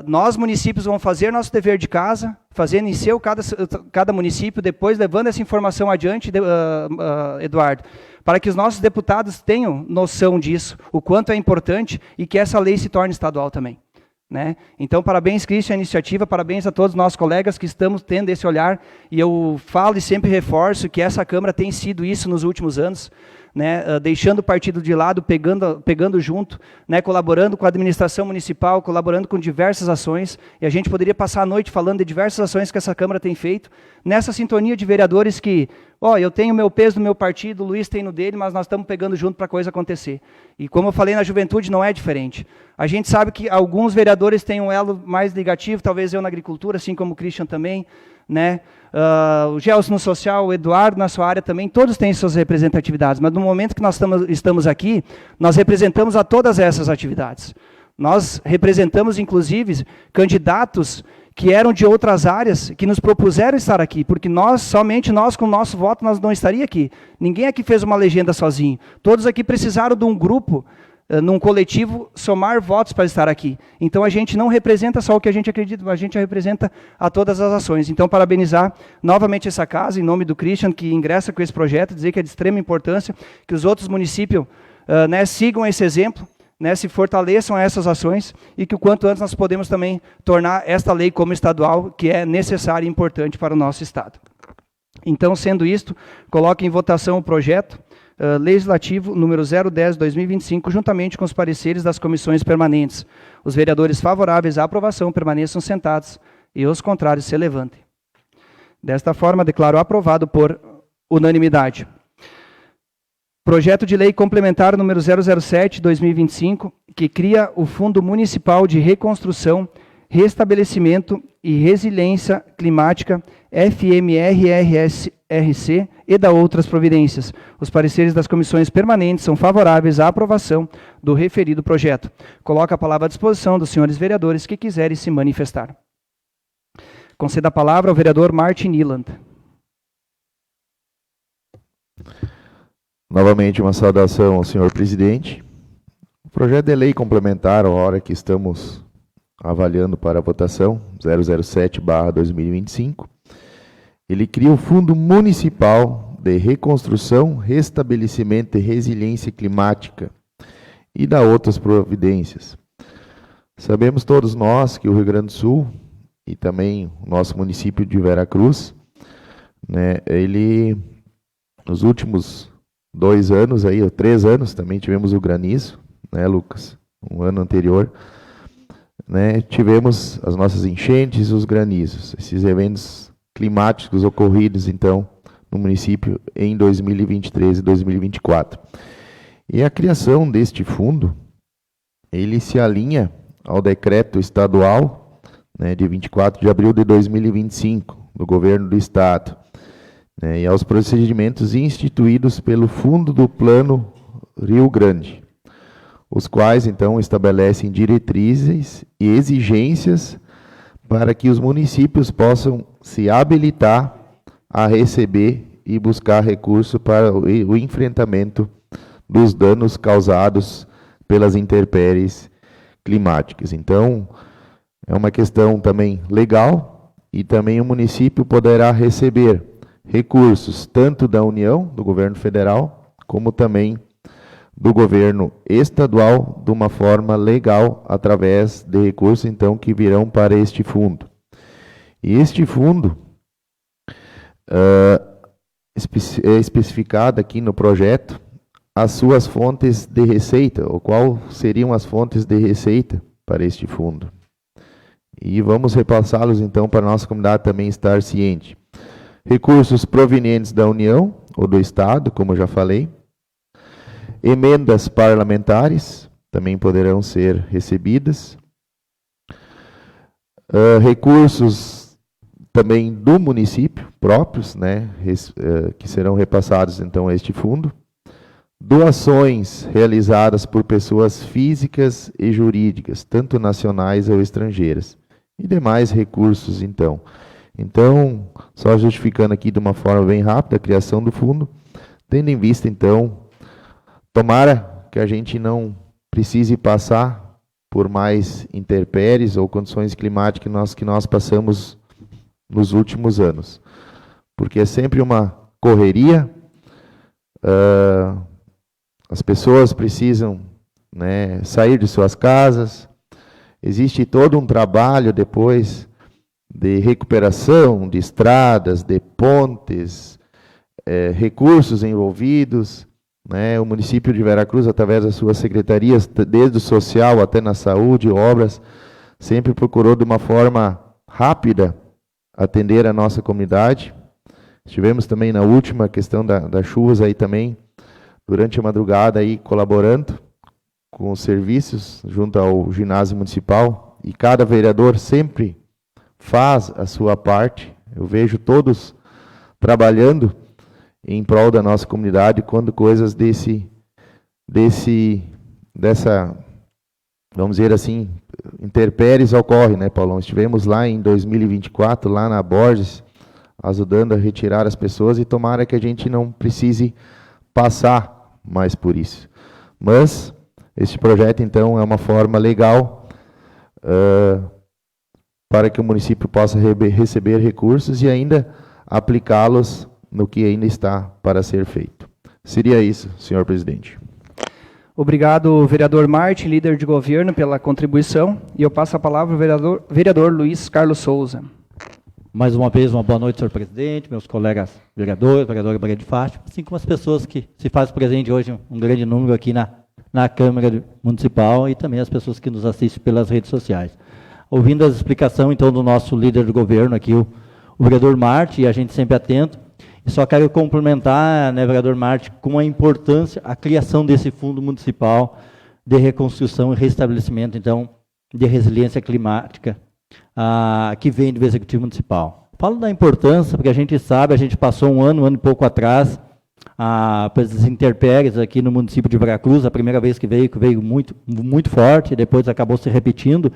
nós, municípios, vamos fazer nosso dever de casa, fazendo em seu cada município, depois levando essa informação adiante, Eduardo, para que os nossos deputados tenham noção disso, o quanto é importante e que essa lei se torne estadual também. Né? Então, parabéns, Christian, a iniciativa, parabéns a todos os nossos colegas que estamos tendo esse olhar, e eu falo e sempre reforço que essa Câmara tem sido isso nos últimos anos, né? Deixando o partido de lado, pegando junto, né? Colaborando com a administração municipal, colaborando com diversas ações, e a gente poderia passar a noite falando de diversas ações que essa Câmara tem feito, nessa sintonia de vereadores que, eu tenho meu peso no meu partido, o Luiz tem no dele, mas nós estamos pegando junto para a coisa acontecer. E como eu falei, na juventude não é diferente. A gente sabe que alguns vereadores têm um elo mais negativo, talvez eu na agricultura, assim como o Christian também, né? O Gelson no social, o Eduardo na sua área também, todos têm suas representatividades, mas no momento que nós estamos aqui, nós representamos a todas essas atividades. Nós representamos, inclusive, candidatos que eram de outras áreas, que nos propuseram estar aqui, porque somente nós, com o nosso voto, nós não estaríamos aqui. Ninguém aqui fez uma legenda sozinho. Todos aqui precisaram de um grupo, num coletivo, somar votos para estar aqui. Então, a gente não representa só o que a gente acredita, a gente representa a todas as ações. Então, parabenizar novamente essa casa, em nome do Christian, que ingressa com esse projeto, dizer que é de extrema importância, que os outros municípios sigam esse exemplo, né, se fortaleçam essas ações, e que o quanto antes nós podemos também tornar esta lei como estadual, que é necessária e importante para o nosso Estado. Então, sendo isto, coloco em votação o projeto legislativo número 010/2025, juntamente com os pareceres das comissões permanentes. Os vereadores favoráveis à aprovação permaneçam sentados e os contrários se levantem. Desta forma, declaro aprovado por unanimidade. Projeto de lei complementar número 007/2025, que cria o Fundo Municipal de Reconstrução, Restabelecimento e Resiliência Climática, FMRRS RC e da outras providências. Os pareceres das comissões permanentes são favoráveis à aprovação do referido projeto. Coloco a palavra à disposição dos senhores vereadores que quiserem se manifestar. Conceda a palavra ao vereador Martin Niland. Novamente, uma saudação ao senhor presidente. O projeto de lei complementar, a hora que estamos avaliando para a votação, 007/2025, ele cria o Fundo Municipal de Reconstrução, Restabelecimento e Resiliência Climática e dá outras providências. Sabemos todos nós que o Rio Grande do Sul e também o nosso município de Veracruz, né, ele, nos últimos 2 anos, aí, ou 3 anos, também tivemos o granizo, né, Lucas? Um ano anterior, né, tivemos as nossas enchentes e os granizos, esses eventos climáticos ocorridos, então, no município em 2023 e 2024. E a criação deste fundo, ele se alinha ao decreto estadual, né, de 24 de abril de 2025, do governo do estado, né, e aos procedimentos instituídos pelo Fundo do Plano Rio Grande, os quais, então, estabelecem diretrizes e exigências para que os municípios possam se habilitar a receber e buscar recurso para o enfrentamento dos danos causados pelas intempéries climáticas. Então, é uma questão também legal e também o município poderá receber recursos tanto da União, do governo federal, como também do governo estadual, de uma forma legal, através de recursos, então, que virão para este fundo. E este fundo é especificado aqui no projeto as suas fontes de receita, ou qual seriam as fontes de receita para este fundo. E vamos repassá-los, então, para a nossa comunidade também estar ciente. Recursos provenientes da União, ou do Estado, como eu já falei. Emendas parlamentares também poderão ser recebidas. Recursos também do município próprios, né, que serão repassados então a este fundo. Doações realizadas por pessoas físicas e jurídicas, tanto nacionais ou estrangeiras. E demais recursos, então. Então, só justificando aqui de uma forma bem rápida a criação do fundo, tendo em vista, então, tomara que a gente não precise passar por mais intempéries ou condições climáticas que nós passamos nos últimos anos. Porque é sempre uma correria, as pessoas precisam, né, sair de suas casas, existe todo um trabalho depois de recuperação de estradas, de pontes, recursos envolvidos, né? O município de Veracruz, através das suas secretarias, desde o social até na saúde, obras, sempre procurou de uma forma rápida atender a nossa comunidade. Estivemos também na última questão das chuvas aí também, durante a madrugada aí colaborando com os serviços junto ao ginásio municipal, e cada vereador sempre faz a sua parte. Eu vejo todos trabalhando em prol da nossa comunidade quando coisas dessa, vamos dizer assim, intempéries ocorrem, né, Paulão? Estivemos lá em 2024, lá na Borges, ajudando a retirar as pessoas, e tomara que a gente não precise passar mais por isso. Mas este projeto, então, é uma forma legal para que o município possa receber recursos e ainda aplicá-los no que ainda está para ser feito. Seria isso, senhor presidente. Obrigado, vereador Martin, líder de governo, pela contribuição. E eu passo a palavra ao vereador Luiz Carlos Souza. Mais uma vez, uma boa noite, senhor presidente, meus colegas vereadores, vereadora Maria de Fátima, assim como as pessoas que se fazem presente hoje, um grande número aqui na Câmara Municipal, e também as pessoas que nos assistem pelas redes sociais. Ouvindo as explicações, então, do nosso líder do governo aqui, o vereador Martin, e a gente sempre atento, e só quero complementar, né, vereador Martin, com a importância, a criação desse Fundo Municipal de Reconstrução e Restabelecimento, então, de Resiliência Climática, que vem do Executivo Municipal. Falo da importância, porque a gente sabe, a gente passou um ano e pouco atrás, as intempéries aqui no município de Veracruz, a primeira vez que veio muito, muito forte, depois acabou se repetindo,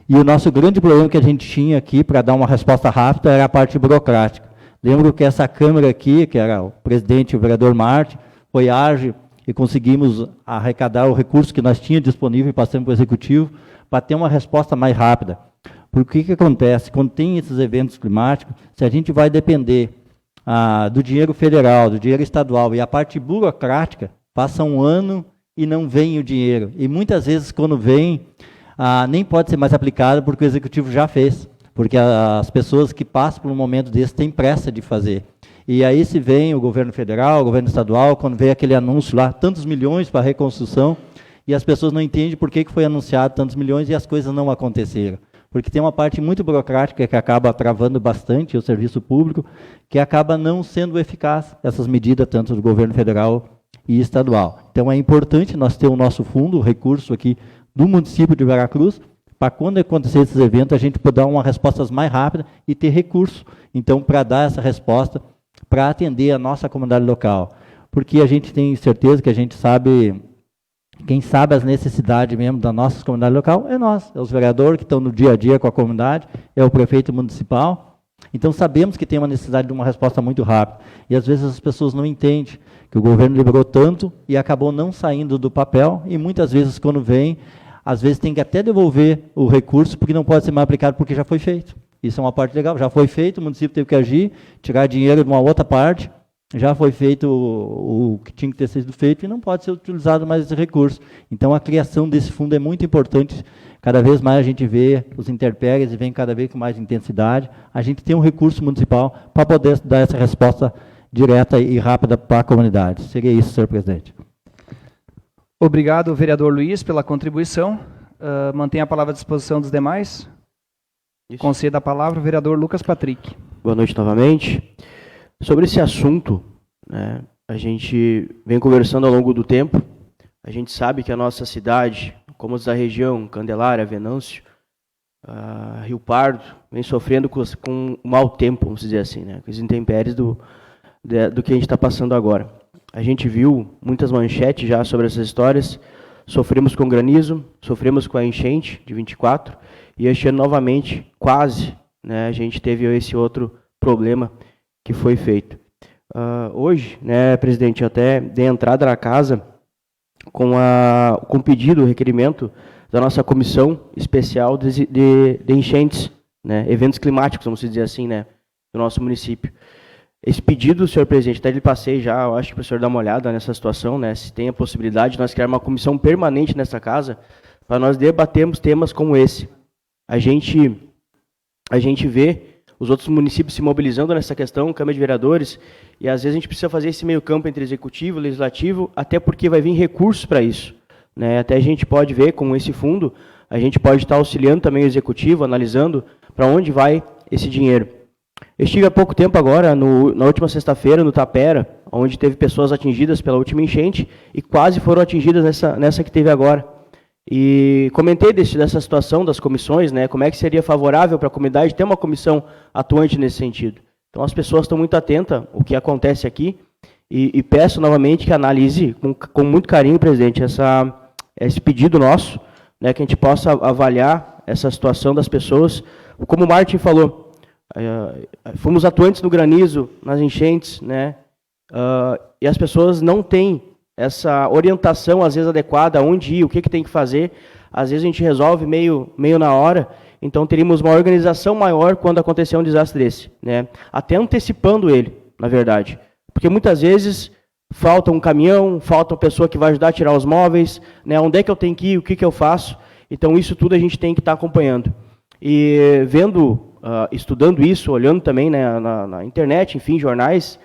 e o nosso grande problema que a gente tinha aqui, para dar uma resposta rápida, era a parte burocrática. Lembro que essa Câmara aqui, que era o presidente, o vereador Marte, foi ágil e conseguimos arrecadar o recurso que nós tínhamos disponível e passamos para o Executivo, para ter uma resposta mais rápida. Porque o que acontece? Quando tem esses eventos climáticos, se a gente vai depender do dinheiro federal, do dinheiro estadual, e a parte burocrática, passa um ano e não vem o dinheiro. E muitas vezes, quando vem, nem pode ser mais aplicado, porque o Executivo já fez. Porque as pessoas que passam por um momento desse têm pressa de fazer. E aí se vem o governo federal, o governo estadual, quando vem aquele anúncio lá, tantos milhões para a reconstrução, e as pessoas não entendem por que foi anunciado tantos milhões e as coisas não aconteceram. Porque tem uma parte muito burocrática que acaba travando bastante o serviço público, que acaba não sendo eficaz, essas medidas, tanto do governo federal e estadual. Então é importante nós ter o nosso fundo, o recurso aqui do município de Veracruz, para quando acontecer esses eventos, a gente poder dar uma resposta mais rápida e ter recurso, então, para dar essa resposta, para atender a nossa comunidade local. Porque a gente tem certeza que a gente sabe, quem sabe as necessidades mesmo da nossa comunidade local é nós, é os vereadores que estão no dia a dia com a comunidade, é o prefeito municipal. Então, sabemos que tem uma necessidade de uma resposta muito rápida. E, às vezes, as pessoas não entendem que o governo liberou tanto e acabou não saindo do papel, e muitas vezes, quando vem, às vezes tem que até devolver o recurso, porque não pode ser mais aplicado, porque já foi feito. Isso é uma parte legal, já foi feito, o município teve que agir, tirar dinheiro de uma outra parte, já foi feito o que tinha que ter sido feito e não pode ser utilizado mais esse recurso. Então, a criação desse fundo é muito importante. Cada vez mais a gente vê os intempéries e vem cada vez com mais intensidade. A gente tem um recurso municipal para poder dar essa resposta direta e rápida para a comunidade. Seria isso, senhor presidente. Obrigado, vereador Luiz, pela contribuição. Mantém a palavra à disposição dos demais. Isso. Conceda a palavra ao vereador Lucas Patrick. Boa noite novamente. Sobre esse assunto, né, a gente vem conversando ao longo do tempo. A gente sabe que a nossa cidade, como as da região, Candelária, Venâncio, Rio Pardo, vem sofrendo com um mau tempo, vamos dizer assim, né, com os intempéries do que a gente está passando agora. A gente viu muitas manchetes já sobre essas histórias. Sofremos com granizo, sofremos com a enchente de 24, e este ano novamente, quase, né, a gente teve esse outro problema que foi feito. Hoje, né, presidente, eu até dei entrada na casa com o pedido, o requerimento da nossa comissão especial de enchentes, né, eventos climáticos, vamos dizer assim, né, do nosso município. Esse pedido, senhor presidente, até lhe passei já, eu acho que o senhor dá uma olhada nessa situação, né, se tem a possibilidade de nós criar uma comissão permanente nessa casa, para nós debatermos temas como esse. A gente vê os outros municípios se mobilizando nessa questão, Câmara de Vereadores, e às vezes a gente precisa fazer esse meio campo entre executivo e legislativo, até porque vai vir recursos para isso, né? Até a gente pode ver com esse fundo, a gente pode estar auxiliando também o executivo, analisando para onde vai esse dinheiro. Eu estive há pouco tempo agora, na última sexta-feira, no Tapera, onde teve pessoas atingidas pela última enchente, e quase foram atingidas nessa que teve agora. E comentei dessa situação das comissões, né, como é que seria favorável para a comunidade ter uma comissão atuante nesse sentido. Então, as pessoas estão muito atentas ao que acontece aqui, e peço novamente que analise com muito carinho, presidente, esse pedido nosso, né, que a gente possa avaliar essa situação das pessoas. Como o Martin falou, fomos atuantes no granizo, nas enchentes, né, e as pessoas não têm essa orientação, às vezes, adequada, onde ir, o que tem que fazer. Às vezes a gente resolve meio na hora, então teríamos uma organização maior quando acontecer um desastre desse, né? Até antecipando ele, na verdade. Porque muitas vezes falta um caminhão, falta uma pessoa que vai ajudar a tirar os móveis, né? Onde é que eu tenho que ir, o que eu faço? Então isso tudo a gente tem que estar acompanhando. E vendo, estudando isso, olhando também, né, na internet, enfim, jornais,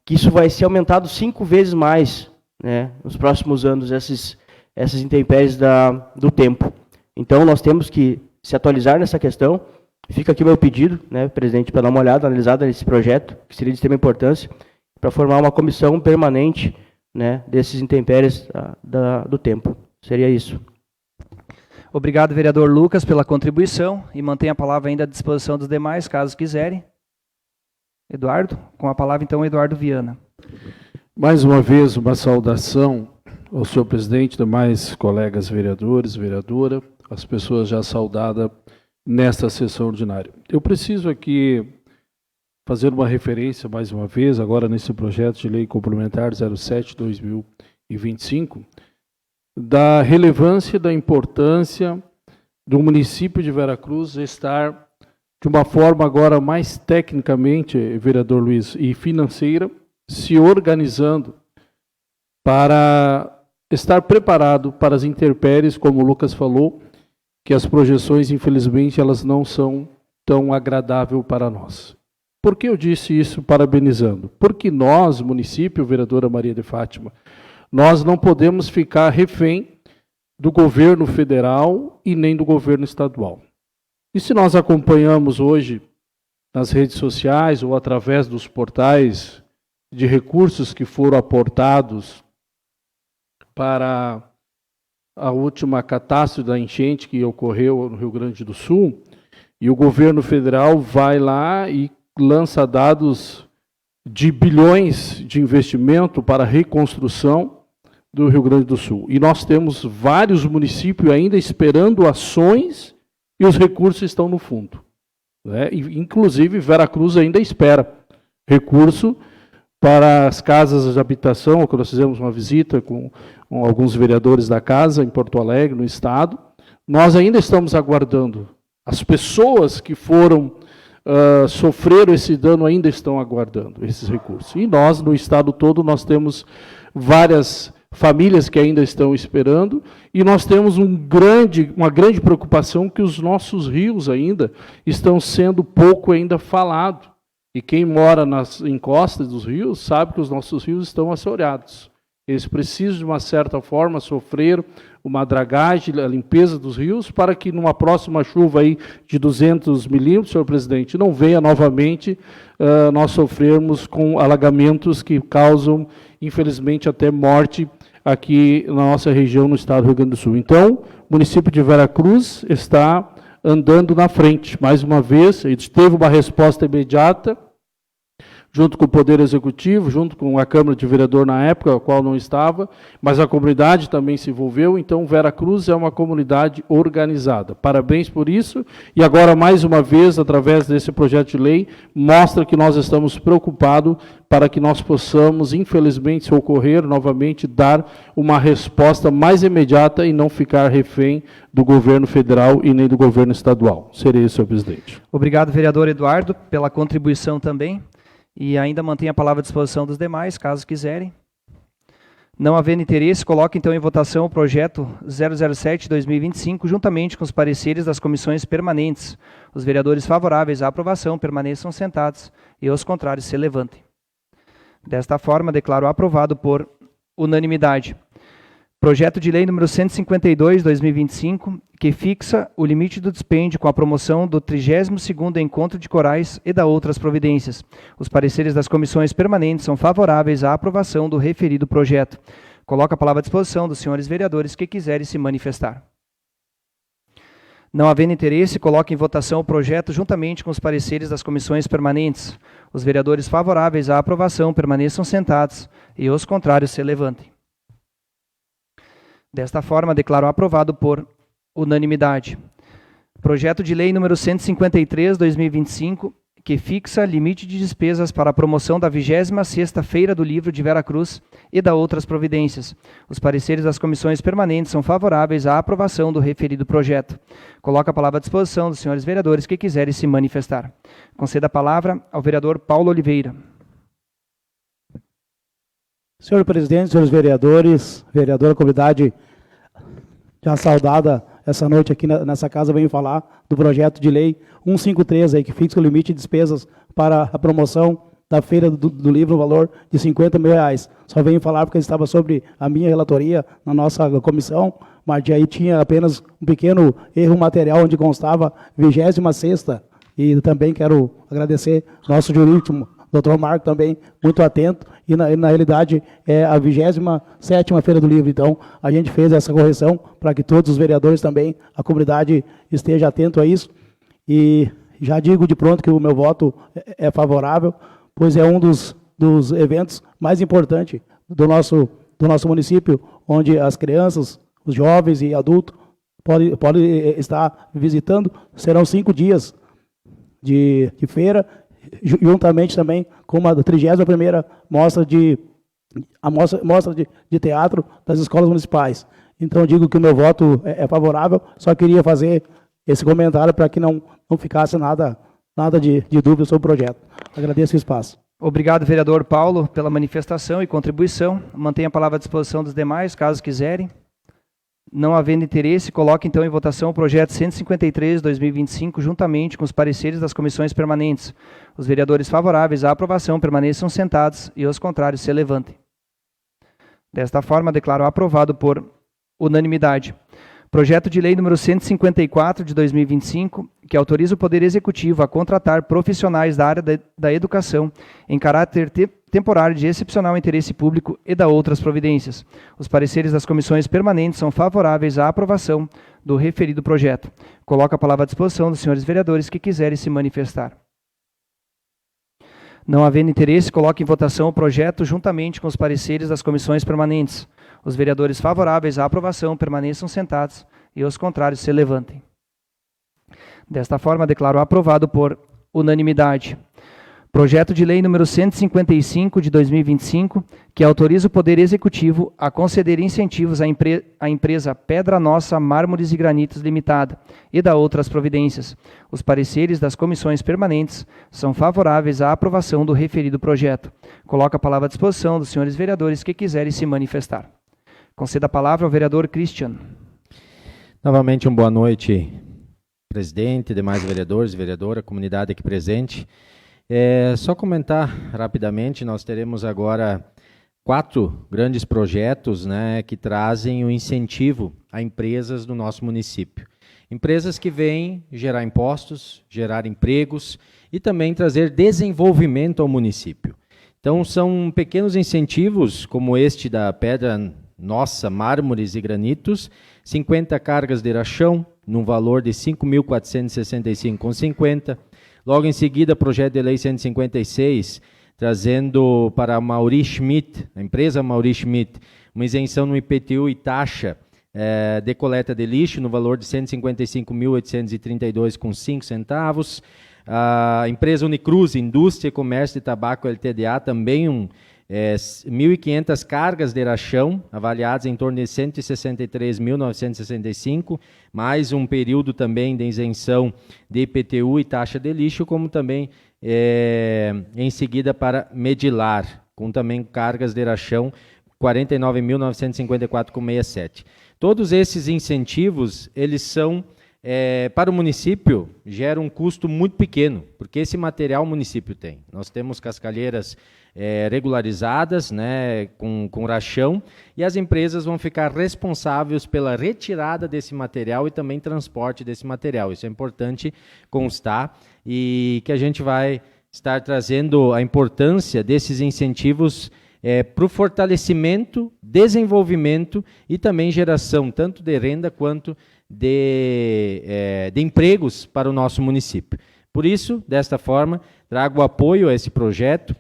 que isso vai ser aumentado 5 vezes mais, né, nos próximos anos, essas intempéries do tempo. Então, nós temos que se atualizar nessa questão. Fica aqui o meu pedido, né, presidente, para dar uma olhada, analisada nesse projeto, que seria de extrema importância, para formar uma comissão permanente, né, desses intempéries do tempo. Seria isso. Obrigado, vereador Lucas, pela contribuição e mantém a palavra ainda à disposição dos demais, caso quiserem. Eduardo, com a palavra então, Eduardo Viana. Mais uma vez, uma saudação ao senhor presidente, demais colegas vereadores, vereadora, as pessoas já saudadas nesta sessão ordinária. Eu preciso aqui fazer uma referência, mais uma vez, agora nesse projeto de lei complementar 07/2025, da relevância e da importância do município de Veracruz estar, de uma forma agora mais tecnicamente, vereador Luiz, e financeira, se organizando para estar preparado para as intempéries, como o Lucas falou, que as projeções, infelizmente, elas não são tão agradáveis para nós. Por que eu disse isso parabenizando? Porque nós, município, vereadora Maria de Fátima, nós não podemos ficar refém do governo federal e nem do governo estadual. E se nós acompanhamos hoje nas redes sociais ou através dos portais de recursos que foram aportados para a última catástrofe da enchente que ocorreu no Rio Grande do Sul, e o governo federal vai lá e lança dados de bilhões de investimento para a reconstrução do Rio Grande do Sul. E nós temos vários municípios ainda esperando ações e os recursos estão no fundo. Né? Inclusive, Veracruz ainda espera recurso para as casas de habitação, que nós fizemos uma visita com alguns vereadores da casa em Porto Alegre, no estado. Nós ainda estamos aguardando. As pessoas que foram sofreram esse dano ainda estão aguardando esses recursos. E nós, no estado todo, nós temos várias famílias que ainda estão esperando, e nós temos uma grande preocupação que os nossos rios ainda estão sendo pouco ainda falados. E quem mora nas encostas dos rios sabe que os nossos rios estão assoreados. Eles precisam, de uma certa forma, sofrer uma dragagem, a limpeza dos rios, para que numa próxima chuva aí de 200 milímetros, senhor presidente, não venha novamente nós sofrermos com alagamentos que causam, infelizmente, até morte aqui na nossa região, no estado do Rio Grande do Sul. Então, o município de Veracruz está andando na frente. Mais uma vez, ele teve uma resposta imediata, junto com o Poder Executivo, junto com a Câmara de Vereador na época, a qual não estava, mas a comunidade também se envolveu. Então, Veracruz é uma comunidade organizada. Parabéns por isso. E agora, mais uma vez, através desse projeto de lei, mostra que nós estamos preocupados para que nós possamos, infelizmente, se ocorrer novamente, dar uma resposta mais imediata e não ficar refém do governo federal e nem do governo estadual. Seria isso, senhor presidente. Obrigado, vereador Eduardo, pela contribuição também. E ainda mantém a palavra à disposição dos demais, caso quiserem. Não havendo interesse, coloco então em votação o projeto 007/2025, juntamente com os pareceres das comissões permanentes. Os vereadores favoráveis à aprovação permaneçam sentados e os contrários se levantem. Desta forma, declaro aprovado por unanimidade. Projeto de lei número 152/2025, que fixa o limite do dispêndio com a promoção do 32º Encontro de Corais e da outras providências. Os pareceres das comissões permanentes são favoráveis à aprovação do referido projeto. Coloco a palavra à disposição dos senhores vereadores que quiserem se manifestar. Não havendo interesse, coloco em votação o projeto juntamente com os pareceres das comissões permanentes. Os vereadores favoráveis à aprovação permaneçam sentados e os contrários se levantem. Desta forma, declaro aprovado por unanimidade. Projeto de lei número 153/2025, que fixa limite de despesas para a promoção da 26ª Feira do Livro de Veracruz e da outras providências. Os pareceres das comissões permanentes são favoráveis à aprovação do referido projeto. Coloco a palavra à disposição dos senhores vereadores que quiserem se manifestar. Concedo a palavra ao vereador Paulo Oliveira. Senhor presidente, senhores vereadores, vereadora, comunidade já saudada essa noite aqui nessa casa, venho falar do projeto de lei 153, aí, que fixa o limite de despesas para a promoção da Feira do Livro, no valor de R$50 mil. Só venho falar porque estava sobre a minha relatoria na nossa comissão, mas aí tinha apenas um pequeno erro material onde constava 26ª. E também quero agradecer nosso jurídico, Dr. Marco também muito atento, e na realidade é a 27ª Feira do Livro. Então, a gente fez essa correção para que todos os vereadores também, a comunidade esteja atento a isso. E já digo de pronto que o meu voto é favorável, pois é um dos eventos mais importantes do nosso município, onde as crianças, os jovens e adultos podem estar visitando. Serão 5 dias de feira, juntamente também com a 31ª mostra de teatro das escolas municipais. Então, digo que o meu voto é favorável, só queria fazer esse comentário para que não ficasse nada de dúvida sobre o projeto. Agradeço o espaço. Obrigado, vereador Paulo, pela manifestação e contribuição. Mantenho a palavra à disposição dos demais, caso quiserem. Não havendo interesse, coloque então em votação o projeto 153/2025, juntamente com os pareceres das comissões permanentes. Os vereadores favoráveis à aprovação permaneçam sentados e os contrários se levantem. Desta forma, declaro aprovado por unanimidade. Projeto de lei número 154 de 2025, que autoriza o Poder Executivo a contratar profissionais da área da educação em caráter temporário de excepcional interesse público e da outras providências. Os pareceres das comissões permanentes são favoráveis à aprovação do referido projeto. Coloco a palavra à disposição dos senhores vereadores que quiserem se manifestar. Não havendo interesse, coloco em votação o projeto juntamente com os pareceres das comissões permanentes. Os vereadores favoráveis à aprovação permaneçam sentados e os contrários se levantem. Desta forma, declaro aprovado por unanimidade. Projeto de lei número 155 de 2025, que autoriza o Poder Executivo a conceder incentivos à empresa Pedra Nossa Mármores e Granitos Limitada e da outras providências. Os pareceres das comissões permanentes são favoráveis à aprovação do referido projeto. Coloco a palavra à disposição dos senhores vereadores que quiserem se manifestar. Conceda a palavra ao vereador Christian. Novamente, uma boa noite, presidente, demais vereadores, vereadora, comunidade aqui presente. Só comentar rapidamente, nós teremos agora 4 grandes projetos, né, que trazem o incentivo a empresas do nosso município. Empresas que vêm gerar impostos, gerar empregos e também trazer desenvolvimento ao município. Então, são pequenos incentivos, como este da Pedra Nossa Mármores e Granitos, 50 cargas de rachão, num valor de R$ 5.465,50. Logo em seguida, projeto de lei 156, trazendo para a Mauri Schmidt, a empresa Mauri Schmidt, uma isenção no IPTU e taxa de coleta de lixo no valor de R$ 155.832,05. A empresa Unicruz, Indústria e Comércio de Tabaco LTDA, também 1.500 cargas de rachão, avaliadas em torno de R$ 163.965, mais um período também de isenção de IPTU e taxa de lixo, como também em seguida para Medilar, com também cargas de rachão, R$ 49.954,67. Todos esses incentivos, eles são, para o município, geram um custo muito pequeno, porque esse material o município tem. Nós temos cascalheiras regularizadas, né, com rachão, e as empresas vão ficar responsáveis pela retirada desse material e também transporte desse material. Isso é importante constar, e que a gente vai estar trazendo a importância desses incentivos para o fortalecimento, desenvolvimento e também geração tanto de renda quanto de empregos para o nosso município. Por isso, desta forma, trago apoio a esse projeto.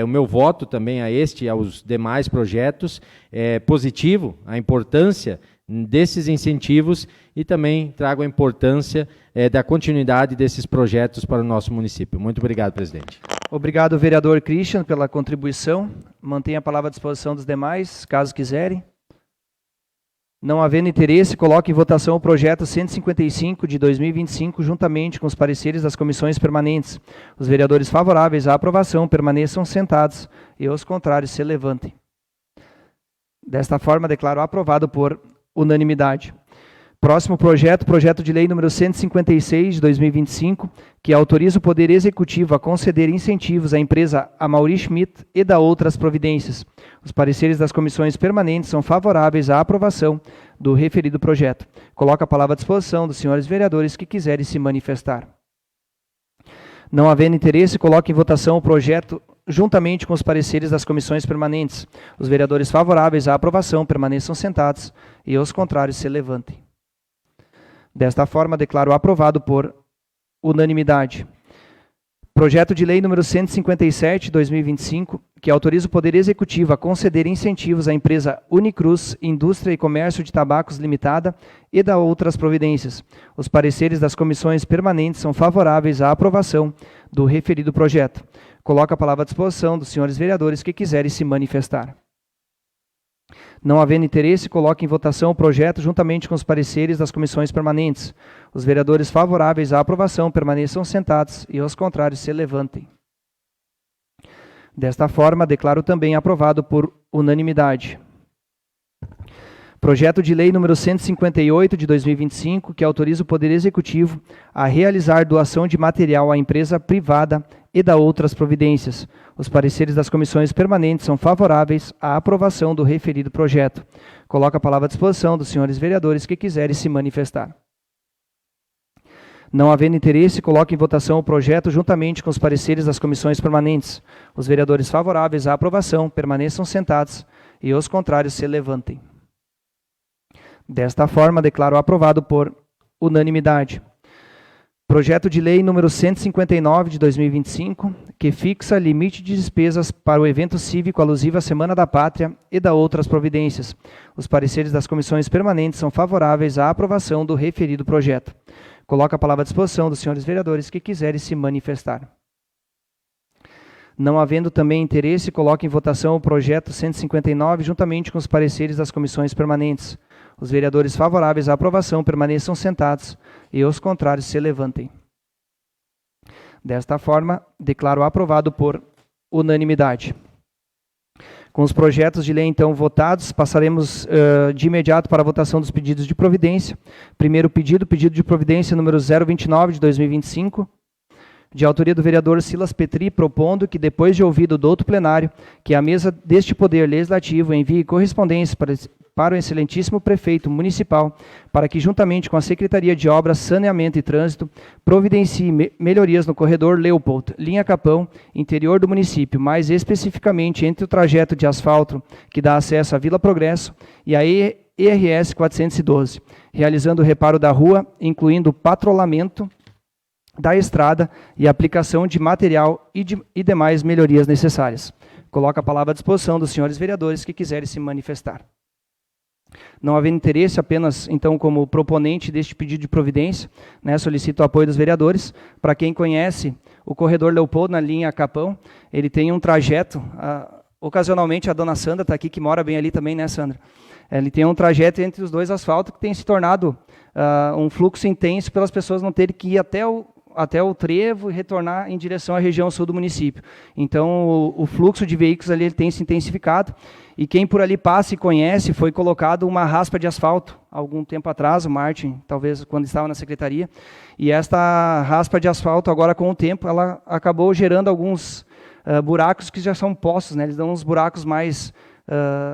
O meu voto também a este e aos demais projetos é positivo, a importância desses incentivos, e também trago a importância da continuidade desses projetos para o nosso município. Muito obrigado, presidente. Obrigado, vereador Christian, pela contribuição. Mantenha a palavra à disposição dos demais, caso quiserem. Não havendo interesse, coloque em votação o projeto 155 de 2025, juntamente com os pareceres das comissões permanentes. Os vereadores favoráveis à aprovação permaneçam sentados e os contrários se levantem. Desta forma, declaro aprovado por unanimidade. Próximo projeto, projeto de lei número 156 de 2025, que autoriza o Poder Executivo a conceder incentivos à empresa Mauri Schmidt e da outras providências. Os pareceres das comissões permanentes são favoráveis à aprovação do referido projeto. Coloco a palavra à disposição dos senhores vereadores que quiserem se manifestar. Não havendo interesse, coloco em votação o projeto juntamente com os pareceres das comissões permanentes. Os vereadores favoráveis à aprovação permaneçam sentados e os contrários se levantem. Desta forma, declaro aprovado por unanimidade. Projeto de Lei número 157, 2025, que autoriza o Poder Executivo a conceder incentivos à empresa Unicruz Indústria e Comércio de Tabacos Limitada e da outras providências. Os pareceres das comissões permanentes são favoráveis à aprovação do referido projeto. Coloco a palavra à disposição dos senhores vereadores que quiserem se manifestar. Não havendo interesse, coloco em votação o projeto juntamente com os pareceres das comissões permanentes. Os vereadores favoráveis à aprovação permaneçam sentados e os contrários se levantem. Desta forma, declaro também aprovado por unanimidade. Projeto de Lei número 158 de 2025, que autoriza o Poder Executivo a realizar doação de material à empresa privada e da outras providências. Os pareceres das comissões permanentes são favoráveis à aprovação do referido projeto. Coloco a palavra à disposição dos senhores vereadores que quiserem se manifestar. Não havendo interesse, coloco em votação o projeto juntamente com os pareceres das comissões permanentes. Os vereadores favoráveis à aprovação permaneçam sentados e os contrários se levantem. Desta forma, declaro aprovado por unanimidade. Projeto de Lei número 159 de 2025, que fixa limite de despesas para o evento cívico alusivo à Semana da Pátria e da outras providências. Os pareceres das comissões permanentes são favoráveis à aprovação do referido projeto. Coloco a palavra à disposição dos senhores vereadores que quiserem se manifestar. Não havendo também interesse, coloco em votação o projeto 159 juntamente com os pareceres das comissões permanentes. Os vereadores favoráveis à aprovação permaneçam sentados e os contrários se levantem. Desta forma, declaro aprovado por unanimidade. Com os projetos de lei, então, votados, passaremos de imediato para a votação dos pedidos de providência. Primeiro pedido de providência número 029 de 2025, de autoria do vereador Silas Petri, propondo que, depois de ouvido o douto plenário, que a mesa deste Poder Legislativo envie correspondência para o excelentíssimo prefeito municipal, para que, juntamente com a Secretaria de Obras, Saneamento e Trânsito, providencie melhorias no corredor Leopold, linha Capão, interior do município, mais especificamente entre o trajeto de asfalto que dá acesso à Vila Progresso e a ERS 412, realizando o reparo da rua, incluindo o patrulhamento da estrada e aplicação de material e demais melhorias necessárias. Coloco a palavra à disposição dos senhores vereadores que quiserem se manifestar. Não havendo interesse, apenas, então, como proponente deste pedido de providência, solicito o apoio dos vereadores. Para quem conhece o corredor Leopoldo, na linha Capão, ele tem um trajeto, ocasionalmente a dona Sandra está aqui, que mora bem ali também, né, Sandra? Ele tem um trajeto entre os dois asfaltos que tem se tornado um fluxo intenso pelas pessoas não terem que ir até o trevo e retornar em direção à região sul do município. Então, o fluxo de veículos ali ele tem se intensificado, e quem por ali passa e conhece, foi colocado uma raspa de asfalto, algum tempo atrás, o Martin, talvez quando estava na secretaria, e esta raspa de asfalto, agora com o tempo, ela acabou gerando alguns buracos que já são poços, eles dão uns buracos mais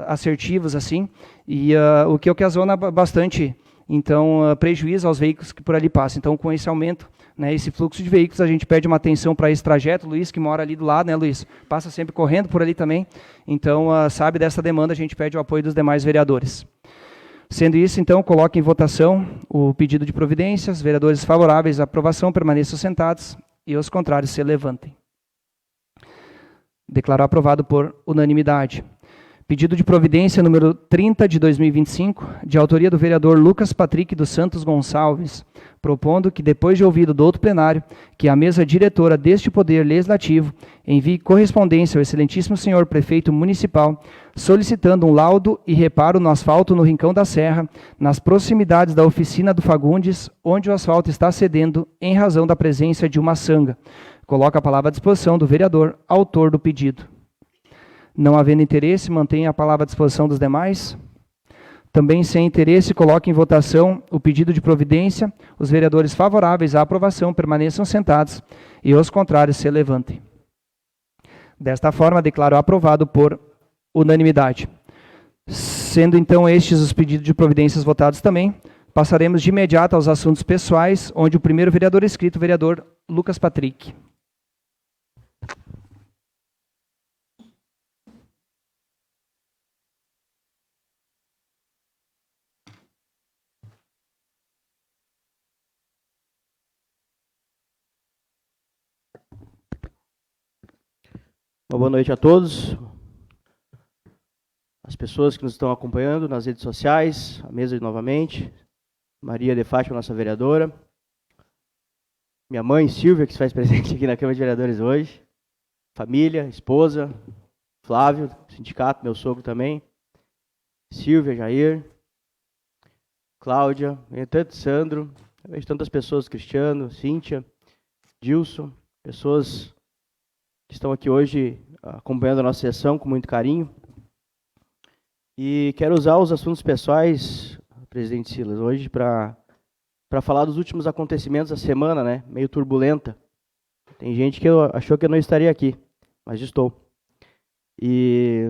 assertivos, assim, e o que ocasiona bastante, então, prejuízo aos veículos que por ali passam. Então, com esse aumento, esse fluxo de veículos, a gente pede uma atenção para esse trajeto. Luiz, que mora ali do lado, né, Luiz? Passa sempre correndo por ali também. Então, sabe dessa demanda, a gente pede o apoio dos demais vereadores. Sendo isso, então, coloco em votação o pedido de providências. Vereadores favoráveis à aprovação permaneçam sentados e os contrários se levantem. Declaro aprovado por unanimidade. Pedido de providência número 30 de 2025, de autoria do vereador Lucas Patrick dos Santos Gonçalves, propondo que, depois de ouvido do outro plenário, que a mesa diretora deste Poder Legislativo envie correspondência ao excelentíssimo senhor prefeito municipal, solicitando um laudo e reparo no asfalto no Rincão da Serra, nas proximidades da oficina do Fagundes, onde o asfalto está cedendo em razão da presença de uma sanga. Coloco a palavra à disposição do vereador, autor do pedido. Não havendo interesse, mantenha a palavra à disposição dos demais. Também sem interesse, coloque em votação o pedido de providência. Os vereadores favoráveis à aprovação permaneçam sentados e os contrários se levantem. Desta forma, declaro aprovado por unanimidade. Sendo então estes os pedidos de providências votados também, passaremos de imediato aos assuntos pessoais, onde o primeiro vereador inscrito, o vereador Lucas Patrick. Uma boa noite a todos. As pessoas que nos estão acompanhando nas redes sociais, a mesa novamente. Maria de Fátima, nossa vereadora. Minha mãe, Silvia, que se faz presente aqui na Câmara de Vereadores hoje. Família, esposa, Flávio, sindicato, meu sogro também. Silvia, Jair, Cláudia, tanto Sandro, eu vejo tantas pessoas, Cristiano, Cíntia, Dilson, pessoas que estão aqui hoje acompanhando a nossa sessão com muito carinho. E quero usar os assuntos pessoais, presidente Silas, hoje para falar dos últimos acontecimentos da semana, né? Meio turbulenta. Tem gente que achou que eu não estaria aqui, mas estou. E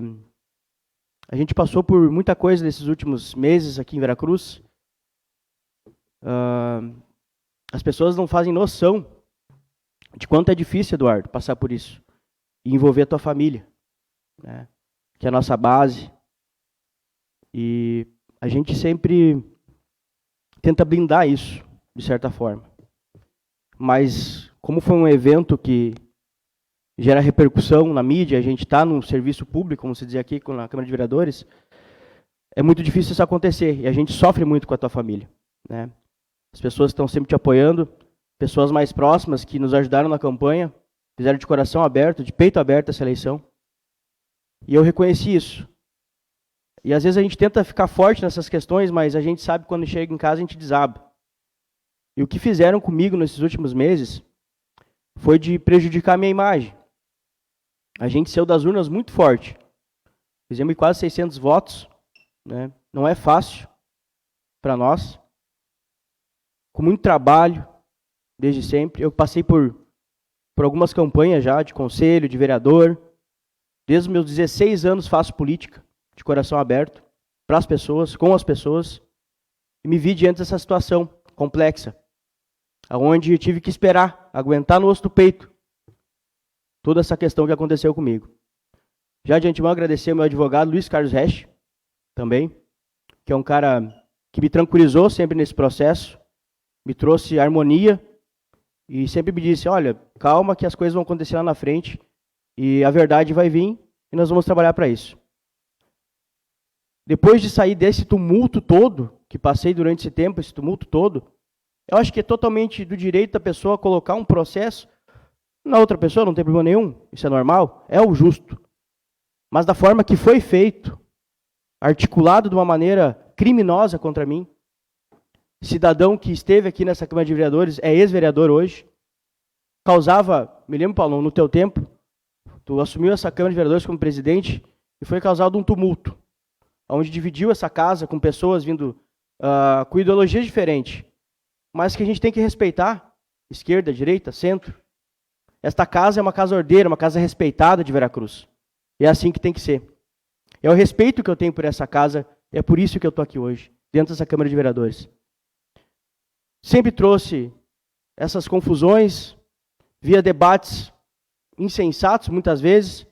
a gente passou por muita coisa nesses últimos meses aqui em Veracruz. As pessoas não fazem noção de quanto é difícil, Eduardo, passar por isso. E envolver a tua família, né? Que é a nossa base. E a gente sempre tenta blindar isso, de certa forma. Mas, como foi um evento que gera repercussão na mídia, a gente está num serviço público, como se dizia aqui na Câmara de Vereadores, é muito difícil isso acontecer. E a gente sofre muito com a tua família, né? As pessoas estão sempre te apoiando, pessoas mais próximas que nos ajudaram na campanha, fizeram de coração aberto, de peito aberto essa eleição. E eu reconheci isso. E às vezes a gente tenta ficar forte nessas questões, mas a gente sabe que quando chega em casa a gente desaba. E o que fizeram comigo nesses últimos meses foi de prejudicar a minha imagem. A gente saiu das urnas muito forte. Fizemos quase 600 votos, né? Não é fácil para nós. Com muito trabalho, desde sempre. Eu passei por algumas campanhas já, de conselho, de vereador. Desde os meus 16 anos faço política, de coração aberto, para as pessoas, com as pessoas. E me vi diante dessa situação complexa, onde eu tive que esperar, aguentar no osso do peito, toda essa questão que aconteceu comigo. Já de antemão agradecer ao meu advogado, Luiz Carlos Resch, também, que é um cara que me tranquilizou sempre nesse processo, me trouxe harmonia e sempre me disse, olha, calma que as coisas vão acontecer lá na frente e a verdade vai vir e nós vamos trabalhar para isso. Depois de sair desse tumulto todo, que passei durante esse tempo, esse tumulto todo, eu acho que é totalmente do direito da pessoa colocar um processo na outra pessoa, não tem problema nenhum, isso é normal, é o justo. Mas da forma que foi feito, articulado de uma maneira criminosa contra mim, cidadão que esteve aqui nessa Câmara de Vereadores, é ex-vereador hoje, causava, me lembro, Paulo, no teu tempo, tu assumiu essa Câmara de Vereadores como presidente e foi causado um tumulto, onde dividiu essa casa com pessoas vindo com ideologias diferentes, mas que a gente tem que respeitar, esquerda, direita, centro. Esta casa é uma casa ordeira, uma casa respeitada de Veracruz. E é assim que tem que ser. É o respeito que eu tenho por essa casa, e é por isso que eu estou aqui hoje, dentro dessa Câmara de Vereadores. Sempre trouxe essas confusões, via debates insensatos, muitas vezes.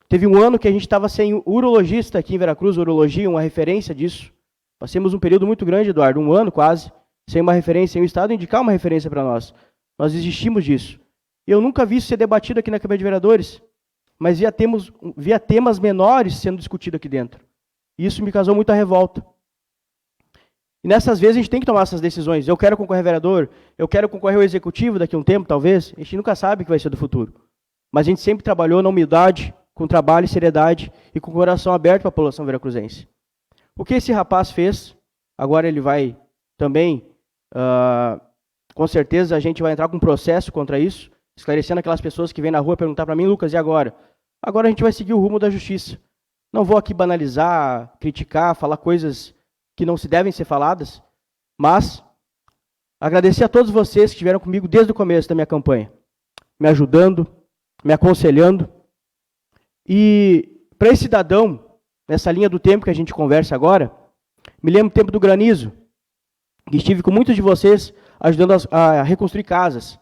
Teve um ano que a gente estava sem urologista aqui em Veracruz, urologia, uma referência disso. Passamos um período muito grande, Eduardo, um ano quase, sem uma referência, sem o Estado indicar uma referência para nós. Nós desistimos disso. Eu nunca vi isso ser debatido aqui na Câmara de Vereadores, mas via temas menores sendo discutidos aqui dentro. E isso me causou muita revolta. E nessas vezes a gente tem que tomar essas decisões. Eu quero concorrer a vereador, eu quero concorrer ao executivo daqui a um tempo, talvez. A gente nunca sabe o que vai ser do futuro. Mas a gente sempre trabalhou na humildade, com trabalho e seriedade e com o coração aberto para a população veracruzense. O que esse rapaz fez, agora ele vai também, com certeza a gente vai entrar com um processo contra isso, esclarecendo aquelas pessoas que vêm na rua perguntar para mim, Lucas, e agora? Agora a gente vai seguir o rumo da justiça. Não vou aqui banalizar, criticar, falar coisas que não se devem ser faladas, mas agradecer a todos vocês que estiveram comigo desde o começo da minha campanha, me ajudando, me aconselhando. E para esse cidadão, nessa linha do tempo que a gente conversa agora, me lembro do tempo do granizo, que estive com muitos de vocês ajudando a reconstruir casas.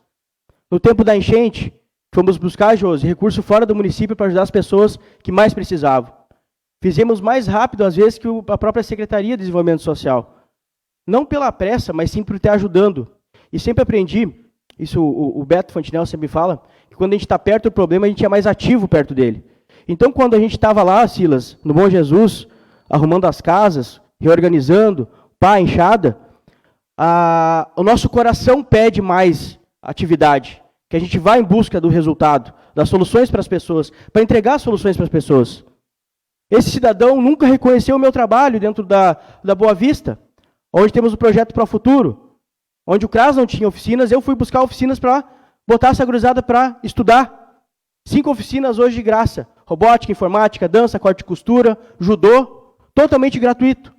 No tempo da enchente, fomos buscar, Josi, recurso fora do município para ajudar as pessoas que mais precisavam. Fizemos mais rápido, às vezes, que a própria Secretaria de Desenvolvimento Social. Não pela pressa, mas sim por estar ajudando. E sempre aprendi isso o Beto Fantinel sempre fala, que quando a gente está perto do problema, a gente é mais ativo perto dele. Então, quando a gente estava lá, Silas, no Bom Jesus, arrumando as casas, reorganizando, pá, enxada, o nosso coração pede mais atividade, que a gente vá em busca do resultado, das soluções para as pessoas, para entregar soluções para as pessoas. Esse cidadão nunca reconheceu o meu trabalho dentro da Boa Vista, onde temos o projeto Pro Futuro, onde o CRAS não tinha oficinas, eu fui buscar oficinas para botar essa gurizada para estudar. 5 oficinas hoje de graça. Robótica, informática, dança, corte e costura, judô, totalmente gratuito.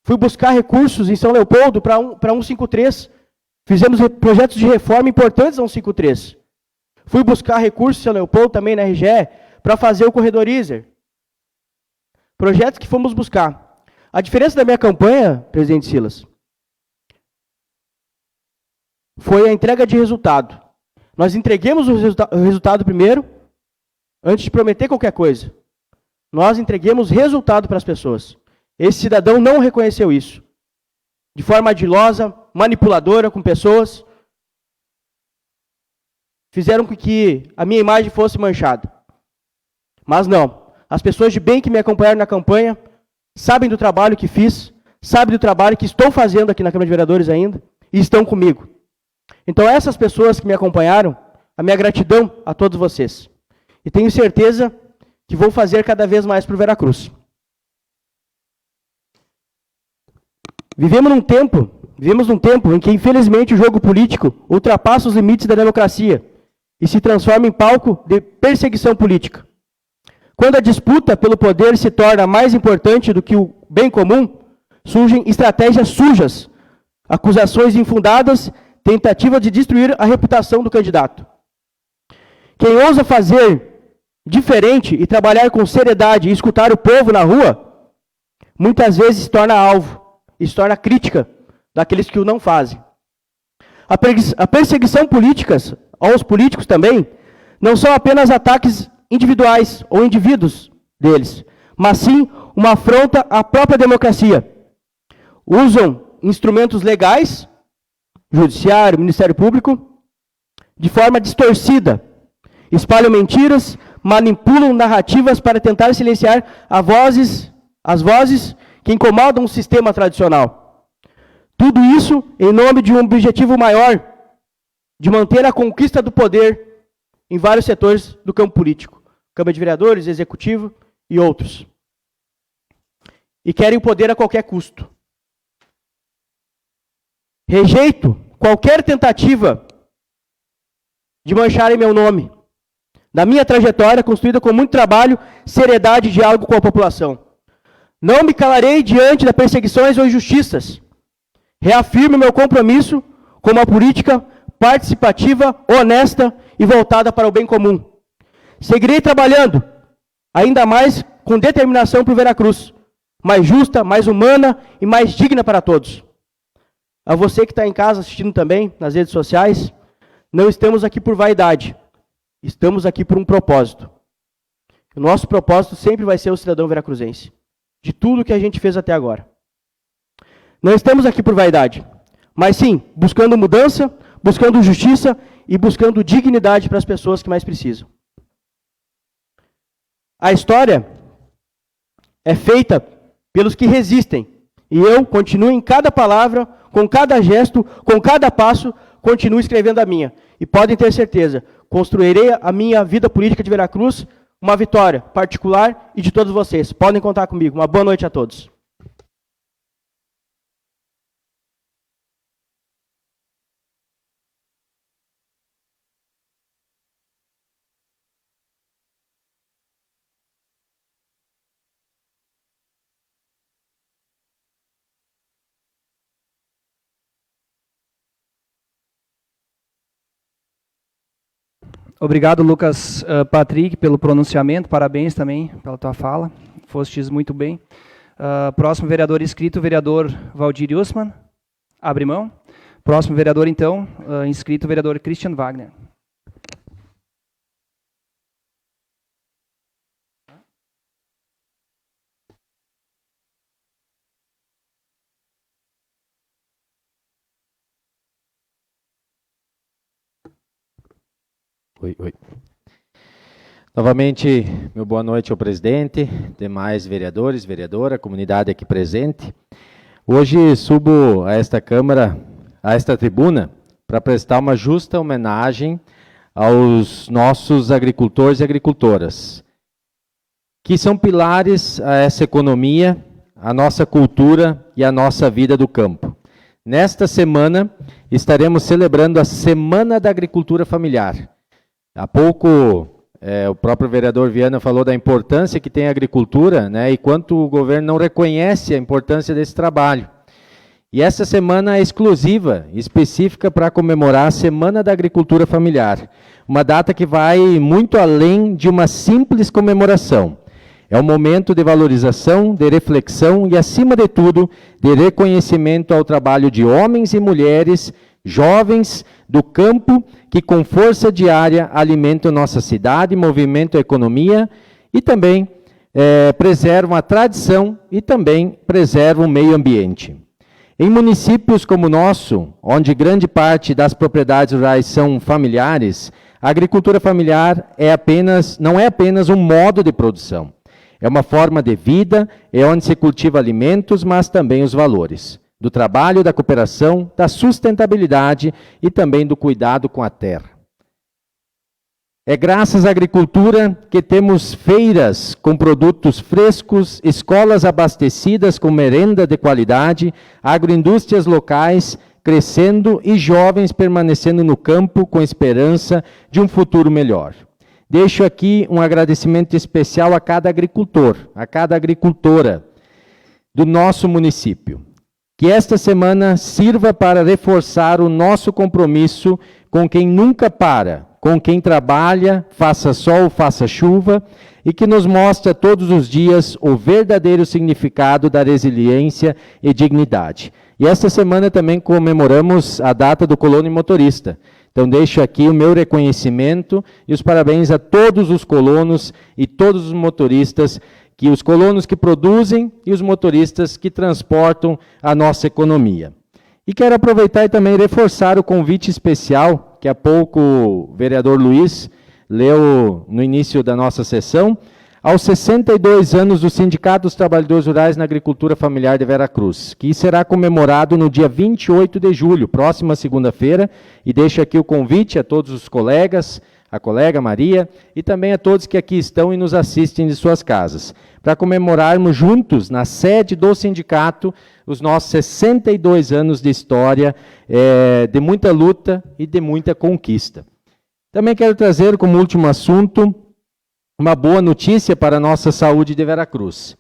Fui buscar recursos em São Leopoldo para 153. Fizemos projetos de reforma importantes a 153. Fui buscar recursos em São Leopoldo, também na RGE, para fazer o corredorizer. Projetos que fomos buscar. A diferença da minha campanha, presidente Silas, foi a entrega de resultado. Nós entreguemos o resultado primeiro, antes de prometer qualquer coisa. Nós entreguemos resultado para as pessoas. Esse cidadão não reconheceu isso. De forma ardilosa, manipuladora com pessoas, fizeram com que a minha imagem fosse manchada. Mas não. As pessoas de bem que me acompanharam na campanha sabem do trabalho que fiz, sabem do trabalho que estou fazendo aqui na Câmara de Vereadores ainda, e estão comigo. Então, essas pessoas que me acompanharam, a minha gratidão a todos vocês. E tenho certeza que vou fazer cada vez mais para o Veracruz. Vivemos num tempo em que, infelizmente, o jogo político ultrapassa os limites da democracia e se transforma em palco de perseguição política. Quando a disputa pelo poder se torna mais importante do que o bem comum, surgem estratégias sujas, acusações infundadas, tentativa de destruir a reputação do candidato. Quem ousa fazer diferente e trabalhar com seriedade e escutar o povo na rua, muitas vezes se torna alvo e se torna crítica daqueles que o não fazem. A perseguição política aos políticos também não são apenas ataques individuais ou indivíduos deles, mas sim uma afronta à própria democracia. Usam instrumentos legais, Judiciário, Ministério Público, de forma distorcida. Espalham mentiras, manipulam narrativas para tentar silenciar as vozes que incomodam o sistema tradicional. Tudo isso em nome de um objetivo maior, de manter a conquista do poder em vários setores do campo político. Câmara de Vereadores, Executivo e outros. E querem o poder a qualquer custo. Rejeito qualquer tentativa de mancharem meu nome, da minha trajetória construída com muito trabalho, seriedade e diálogo com a população. Não me calarei diante das perseguições ou injustiças. Reafirmo meu compromisso com uma política participativa, honesta e voltada para o bem comum. Seguirei trabalhando, ainda mais com determinação para o Veracruz, mais justa, mais humana e mais digna para todos. A você que está em casa assistindo também, nas redes sociais, não estamos aqui por vaidade, estamos aqui por um propósito. O nosso propósito sempre vai ser o cidadão veracruzense, de tudo que a gente fez até agora. Não estamos aqui por vaidade, mas sim buscando mudança, buscando justiça e buscando dignidade para as pessoas que mais precisam. A história é feita pelos que resistem, e eu continuo em cada palavra, com cada gesto, com cada passo, continuo escrevendo a minha. E podem ter certeza, construirei a minha vida política de Veracruz uma vitória particular e de todos vocês. Podem contar comigo. Uma boa noite a todos. Obrigado, Lucas Patrick, pelo pronunciamento. Parabéns também pela tua fala. Fostes muito bem. Próximo vereador inscrito, vereador Valdir Usman. Abre mão. Próximo vereador, então, inscrito, vereador Christian Wagner. Oi. Novamente, meu boa noite ao presidente, demais vereadores, vereadora, comunidade aqui presente. Hoje subo a esta Câmara, a esta tribuna, para prestar uma justa homenagem aos nossos agricultores e agricultoras, que são pilares a essa economia, a nossa cultura e a nossa vida do campo. Nesta semana, estaremos celebrando a Semana da Agricultura Familiar. Há pouco, o próprio vereador Viana falou da importância que tem a agricultura, né, e quanto o governo não reconhece a importância desse trabalho. E essa semana é exclusiva, específica para comemorar a Semana da Agricultura Familiar, uma data que vai muito além de uma simples comemoração. É um momento de valorização, de reflexão e, acima de tudo, de reconhecimento ao trabalho de homens e mulheres, jovens do campo, que com força diária alimentam nossa cidade, movimentam a economia e também preservam a tradição e também preservam o meio ambiente. Em municípios como o nosso, onde grande parte das propriedades rurais são familiares, a agricultura familiar não é apenas um modo de produção. É uma forma de vida, é onde se cultiva alimentos, mas também os valores do trabalho, da cooperação, da sustentabilidade e também do cuidado com a terra. É graças à agricultura que temos feiras com produtos frescos, escolas abastecidas com merenda de qualidade, agroindústrias locais crescendo e jovens permanecendo no campo com esperança de um futuro melhor. Deixo aqui um agradecimento especial a cada agricultor, a cada agricultora do nosso município. Que esta semana sirva para reforçar o nosso compromisso com quem nunca para, com quem trabalha, faça sol, faça chuva, e que nos mostre todos os dias o verdadeiro significado da resiliência e dignidade. E esta semana também comemoramos a data do colono motorista. Então deixo aqui o meu reconhecimento e os parabéns a todos os colonos e todos os motoristas, os colonos que produzem e os motoristas que transportam a nossa economia. E quero aproveitar e também reforçar o convite especial que há pouco o vereador Luiz leu no início da nossa sessão, aos 62 anos do Sindicato dos Trabalhadores Rurais na Agricultura Familiar de Veracruz, que será comemorado no dia 28 de julho, próxima segunda-feira, e deixo aqui o convite a todos os colegas, a colega Maria, e também a todos que aqui estão e nos assistem de suas casas, para comemorarmos juntos, na sede do sindicato, os nossos 62 anos de história, de muita luta e de muita conquista. Também quero trazer como último assunto uma boa notícia para a nossa saúde de Veracruz.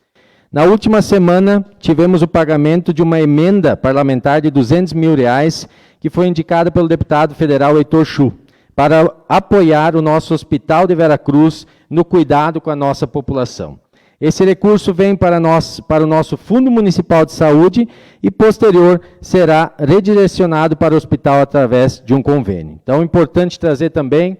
Na última semana, tivemos o pagamento de uma emenda parlamentar de R$200 mil, que foi indicada pelo deputado federal Heitor Chu, para apoiar o nosso Hospital de Veracruz no cuidado com a nossa população. Esse recurso vem para o nosso Fundo Municipal de Saúde e, posterior, será redirecionado para o hospital através de um convênio. Então, é importante trazer também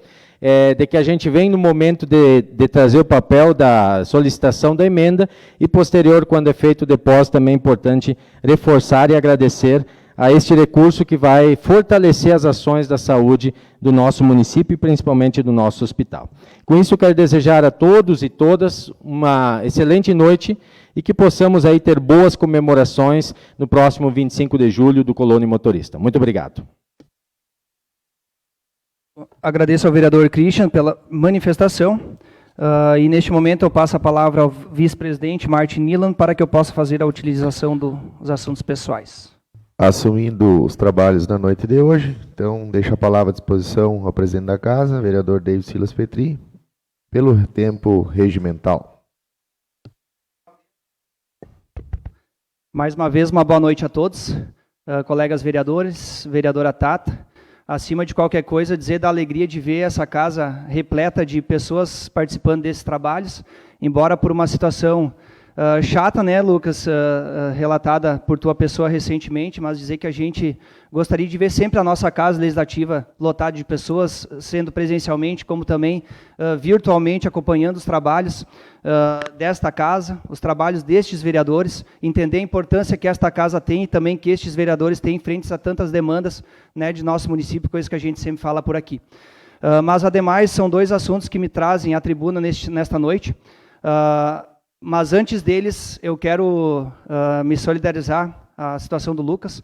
de que a gente vem no momento de trazer o papel da solicitação da emenda e, posterior, quando é feito o depósito, também é importante reforçar e agradecer a este recurso que vai fortalecer as ações da saúde do nosso município e principalmente do nosso hospital. Com isso, quero desejar a todos e todas uma excelente noite e que possamos aí ter boas comemorações no próximo 25 de julho do Colono Motorista. Muito obrigado. Agradeço ao vereador Christian pela manifestação. E neste momento eu passo a palavra ao vice-presidente Martin Nilan para que eu possa fazer a utilização dos assuntos pessoais. Assumindo os trabalhos da noite de hoje, então deixo a palavra à disposição ao presidente da casa, vereador David Silas Petri, pelo tempo regimental. Mais uma vez, uma boa noite a todos, colegas vereadores, vereadora Tata. Acima de qualquer coisa, dizer da alegria de ver essa casa repleta de pessoas participando desses trabalhos, embora por uma situação chata, né, Lucas, relatada por tua pessoa recentemente, mas dizer que a gente gostaria de ver sempre a nossa casa legislativa lotada de pessoas, sendo presencialmente, como também virtualmente acompanhando os trabalhos desta casa, os trabalhos destes vereadores, entender a importância que esta casa tem e também que estes vereadores têm frente a tantas demandas, né, de nosso município, coisa que a gente sempre fala por aqui. Mas, ademais, são 2 assuntos que me trazem à tribuna nesta noite. Mas, antes deles, eu quero me solidarizar à situação do Lucas,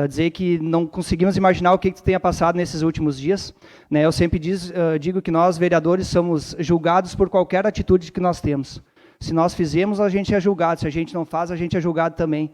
dizer que não conseguimos imaginar o que tenha passado nesses últimos dias. Né? Eu sempre digo que nós, vereadores, somos julgados por qualquer atitude que nós temos. Se nós fizemos, a gente é julgado. Se a gente não faz, a gente é julgado também.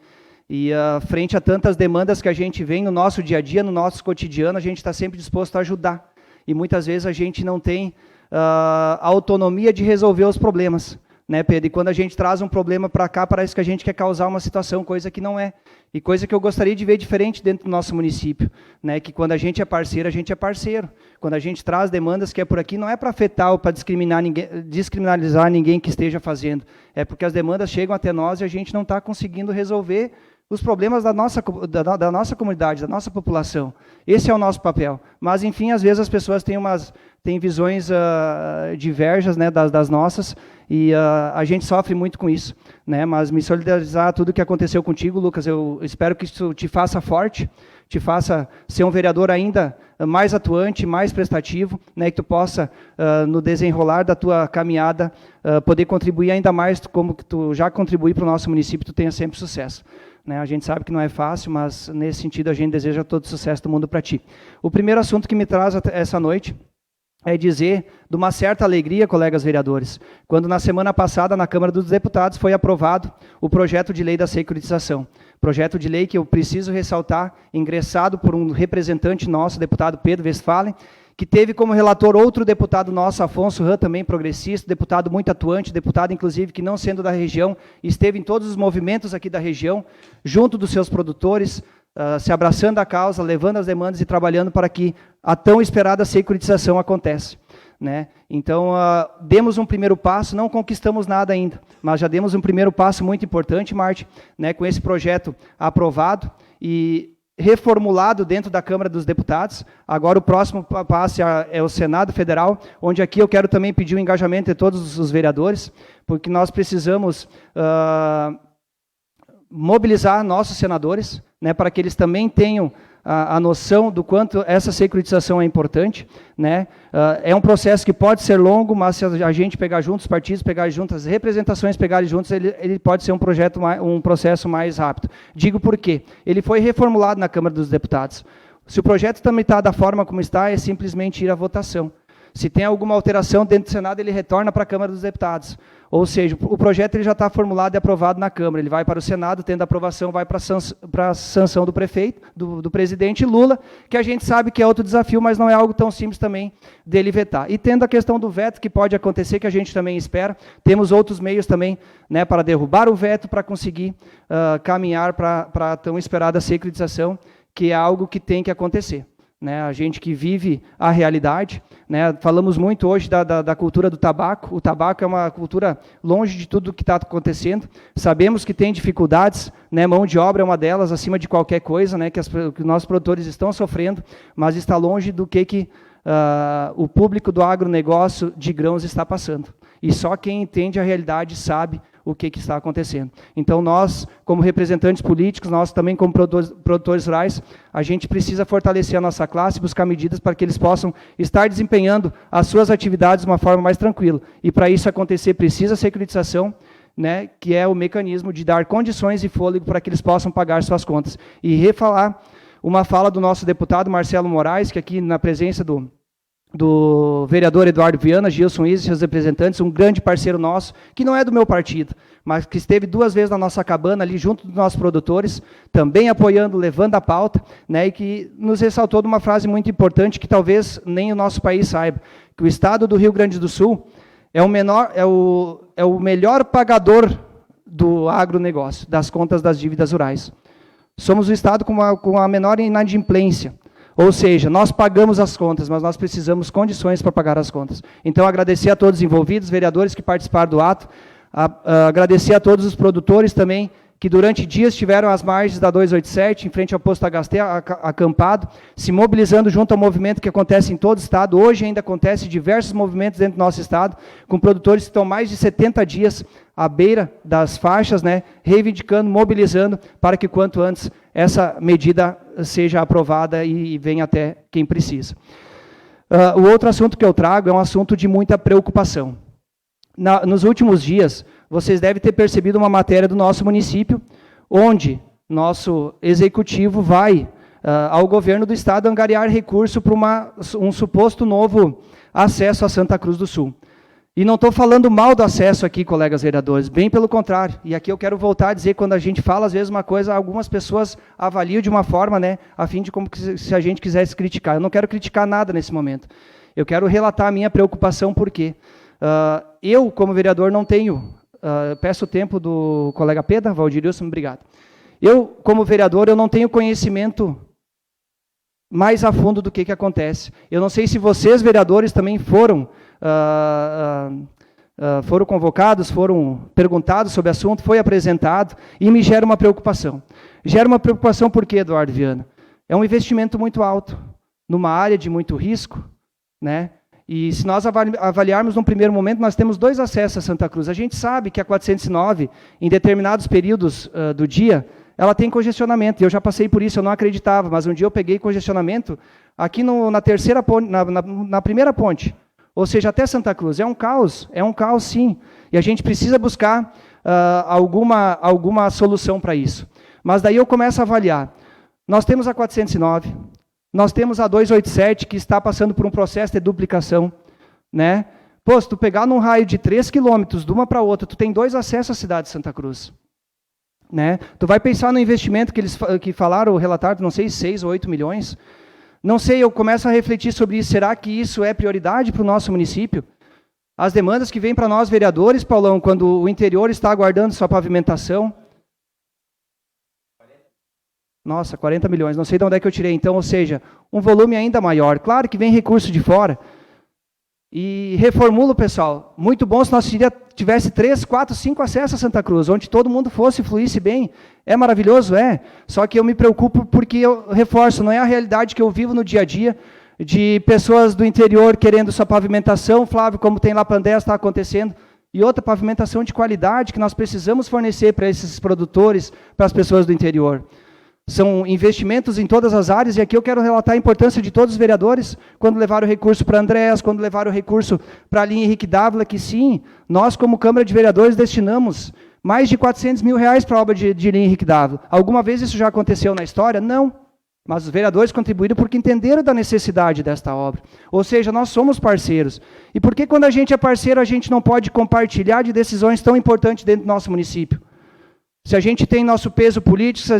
E frente a tantas demandas que a gente vê no nosso dia a dia, no nosso cotidiano, a gente está sempre disposto a ajudar. E muitas vezes a gente não tem a autonomia de resolver os problemas. Né, Pedro? E quando a gente traz um problema para cá, parece que a gente quer causar uma situação, coisa que não é. E coisa que eu gostaria de ver diferente dentro do nosso município. Né, que quando a gente é parceiro, a gente é parceiro. Quando a gente traz demandas que é por aqui, não é para afetar ou para descriminalizar ninguém que esteja fazendo. É porque as demandas chegam até nós e a gente não está conseguindo resolver os problemas da nossa comunidade, da nossa população. Esse é o nosso papel. Mas, enfim, às vezes as pessoas têm visões diversas, né, das nossas, e a gente sofre muito com isso. Né, mas me solidarizar tudo o que aconteceu contigo, Lucas, eu espero que isso te faça forte, te faça ser um vereador ainda mais atuante, mais prestativo, né, que tu possa, no desenrolar da tua caminhada, poder contribuir ainda mais, como que tu já contribui para o nosso município, tu tenha sempre sucesso. Né, a gente sabe que não é fácil, mas nesse sentido a gente deseja todo o sucesso do mundo para ti. O primeiro assunto que me traz essa noite é dizer de uma certa alegria, colegas vereadores, quando na semana passada na Câmara dos Deputados foi aprovado o projeto de lei da securitização. Projeto de lei que eu preciso ressaltar, ingressado por um representante nosso, deputado Pedro Westphalen, que teve como relator outro deputado nosso, Afonso Ram, também progressista, deputado muito atuante, deputado, inclusive, que não sendo da região, esteve em todos os movimentos aqui da região, junto dos seus produtores, se abraçando a causa, levando as demandas e trabalhando para que a tão esperada securitização aconteça. Né? Então, demos um primeiro passo, não conquistamos nada ainda, mas já demos um primeiro passo muito importante, Marte, né, com esse projeto aprovado e reformulado dentro da Câmara dos Deputados. Agora o próximo passo é o Senado Federal, onde aqui eu quero também pedir o engajamento de todos os vereadores, porque nós precisamos mobilizar nossos senadores, né, para que eles também tenham a noção do quanto essa securitização é importante. Né? É um processo que pode ser longo, mas se a gente pegar juntos, os partidos pegarem juntos, as representações pegarem juntos, ele pode ser um processo mais rápido. Digo por quê? Ele foi reformulado na Câmara dos Deputados. Se o projeto também está da forma como está, é simplesmente ir à votação. Se tem alguma alteração dentro do Senado, ele retorna para a Câmara dos Deputados. Ou seja, o projeto ele já está formulado e aprovado na Câmara. Ele vai para o Senado, tendo aprovação, vai para a sanção do prefeito, do presidente Lula, que a gente sabe que é outro desafio, mas não é algo tão simples também dele vetar. E tendo a questão do veto, que pode acontecer, que a gente também espera, temos outros meios também, né, para derrubar o veto, para conseguir caminhar para a tão esperada securitização, que é algo que tem que acontecer. Né, a gente que vive a realidade, né, falamos muito hoje da cultura do tabaco. O tabaco é uma cultura longe de tudo o que está acontecendo. Sabemos que tem dificuldades, né, mão de obra é uma delas, acima de qualquer coisa, né, que os nossos produtores estão sofrendo, mas está longe do que o público do agronegócio de grãos está passando. E só quem entende a realidade sabe o que está acontecendo. Então, nós, como representantes políticos, nós também como produtores rurais, a gente precisa fortalecer a nossa classe, buscar medidas para que eles possam estar desempenhando as suas atividades de uma forma mais tranquila. E para isso acontecer, precisa a securitização, né, que é o mecanismo de dar condições e fôlego para que eles possam pagar suas contas. E refalar uma fala do nosso deputado Marcelo Moraes, que aqui na presença do vereador Eduardo Viana, Gilson Izzi e seus representantes, um grande parceiro nosso, que não é do meu partido, mas que esteve 2 vezes na nossa cabana, ali junto dos nossos produtores, também apoiando, levando a pauta, né, e que nos ressaltou de uma frase muito importante, que talvez nem o nosso país saiba, que o estado do Rio Grande do Sul é o melhor pagador do agronegócio, das contas das dívidas rurais. Somos o estado com a menor inadimplência. Ou seja, nós pagamos as contas, mas nós precisamos condições para pagar as contas. Então, agradecer a todos os envolvidos, vereadores que participaram do ato, agradecer a todos os produtores também, que durante dias estiveram às margens da 287, em frente ao posto Agasté, acampado, se mobilizando junto ao movimento que acontece em todo o estado. Hoje ainda acontece diversos movimentos dentro do nosso estado, com produtores que estão mais de 70 dias à beira das faixas, né, reivindicando, mobilizando, para que quanto antes essa medida seja aprovada e venha até quem precisa. O outro assunto que eu trago é um assunto de muita preocupação. Nos últimos dias, vocês devem ter percebido uma matéria do nosso município, onde nosso executivo vai ao governo do estado angariar recurso para um suposto novo acesso a Santa Cruz do Sul. E não estou falando mal do acesso aqui, colegas vereadores, bem pelo contrário. E aqui eu quero voltar a dizer, quando a gente fala, às vezes, uma coisa, algumas pessoas avaliam de uma forma, né, a fim de como se a gente quisesse criticar. Eu não quero criticar nada nesse momento. Eu quero relatar a minha preocupação, por quê? Eu, como vereador, não tenho... peço o tempo do colega Pedro, Valdirilson, obrigado. Eu, como vereador, eu não tenho conhecimento mais a fundo do que acontece. Eu não sei se vocês, vereadores, também foram convocados, foram perguntados sobre o assunto, foi apresentado, e me gera uma preocupação. Gera uma preocupação por quê, Eduardo Viana? É um investimento muito alto, numa área de muito risco, né? E se nós avaliarmos num primeiro momento, nós temos 2 acessos a Santa Cruz. A gente sabe que a 409, em determinados períodos do dia, ela tem congestionamento. Eu já passei por isso, eu não acreditava, mas um dia eu peguei congestionamento aqui na primeira ponte, ou seja, até Santa Cruz. É um caos sim. E a gente precisa buscar alguma solução para isso. Mas daí eu começo a avaliar. Nós temos a 409, nós temos a 287, que está passando por um processo de duplicação, né? Pô, se tu pegar num raio de 3 quilômetros, de uma para outra, tu tem 2 acessos à cidade de Santa Cruz. Né? Tu vai pensar no investimento que falaram, relataram, não sei, 6 ou 8 milhões. Não sei, eu começo a refletir sobre isso. Será que isso é prioridade para o nosso município? As demandas que vêm para nós, vereadores, Paulão, quando o interior está aguardando sua pavimentação. Nossa, 40 milhões, não sei de onde é que eu tirei. Então, ou seja, um volume ainda maior. Claro que vem recurso de fora. E reformulo, pessoal, muito bom se nós tivesse 3, 4, 5 acessos a Santa Cruz, onde todo mundo fluísse bem. É maravilhoso, é. Só que eu me preocupo porque eu reforço, não é a realidade que eu vivo no dia a dia, de pessoas do interior querendo sua pavimentação, Flávio, como tem lá para Andrés, está acontecendo, e outra pavimentação de qualidade que nós precisamos fornecer para esses produtores, para as pessoas do interior. São investimentos em todas as áreas, e aqui eu quero relatar a importância de todos os vereadores, quando levaram o recurso para Andrés, quando levaram o recurso para a linha Henrique Dávila, que sim, nós como Câmara de Vereadores destinamos mais de 400 mil reais para a obra de linha Henrique Dávila. Alguma vez isso já aconteceu na história? Não. Mas os vereadores contribuíram porque entenderam da necessidade desta obra. Ou seja, nós somos parceiros. E por que quando a gente é parceiro, a gente não pode compartilhar de decisões tão importantes dentro do nosso município? Se a gente tem nosso peso político, se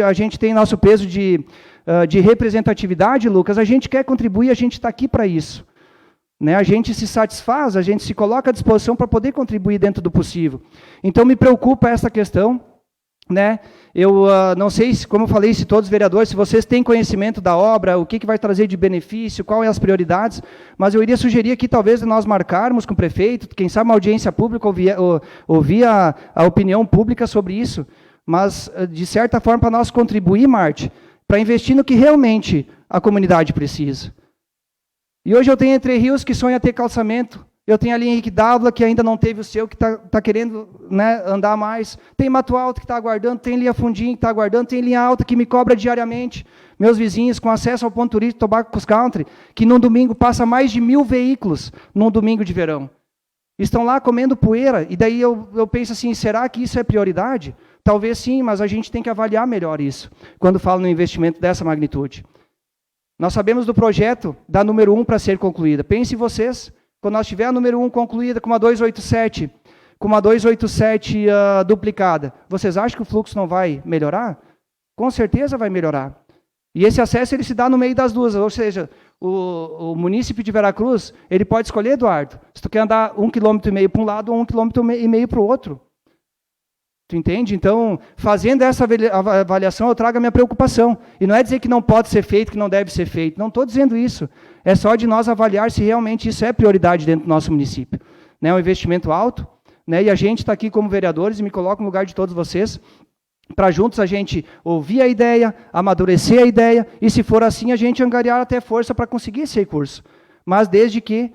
a gente tem nosso peso de representatividade, Lucas, a gente quer contribuir, a gente está aqui para isso. Né? A gente se satisfaz, a gente se coloca à disposição para poder contribuir dentro do possível. Então, me preocupa essa questão. Né? Eu não sei, como eu falei, se todos os vereadores, se vocês têm conhecimento da obra, o que vai trazer de benefício, quais as prioridades, mas eu iria sugerir aqui, talvez, nós marcarmos com o prefeito, quem sabe uma audiência pública, ouvir a opinião pública sobre isso, mas, de certa forma, para nós contribuir, Marte, para investir no que realmente a comunidade precisa. E hoje eu tenho Entre Rios que sonha ter calçamento. Eu tenho ali Henrique Dávila, que ainda não teve o seu, que está querendo, né, andar mais. Tem Mato Alto, que está aguardando. Tem Linha Fundinho, que está aguardando. Tem Linha Alta, que me cobra diariamente. Meus vizinhos, com acesso ao ponto turístico Tobacco Country, que num domingo passa mais de 1000 veículos, num domingo de verão. Estão lá comendo poeira. E daí eu penso assim, será que isso é prioridade? Talvez sim, mas a gente tem que avaliar melhor isso, quando fala no investimento dessa magnitude. Nós sabemos do projeto da número 1 para ser concluída. Pensem vocês... Quando nós tiver a número 1 concluída com uma 287, duplicada, vocês acham que o fluxo não vai melhorar? Com certeza vai melhorar. E esse acesso ele se dá no meio das duas, ou seja, o município de Veracruz, ele pode escolher, Eduardo, se tu quer andar 1,5 km para um lado ou 1,5 km para o outro. Tu entende? Então, fazendo essa avaliação, eu trago a minha preocupação. E não é dizer que não pode ser feito, que não deve ser feito. Não estou dizendo isso. É só de nós avaliar se realmente isso é prioridade dentro do nosso município. É um investimento alto, né? E a gente está aqui como vereadores, e me coloco no lugar de todos vocês, para juntos a gente ouvir a ideia, amadurecer a ideia, e se for assim, a gente angariar até força para conseguir esse recurso. Mas desde que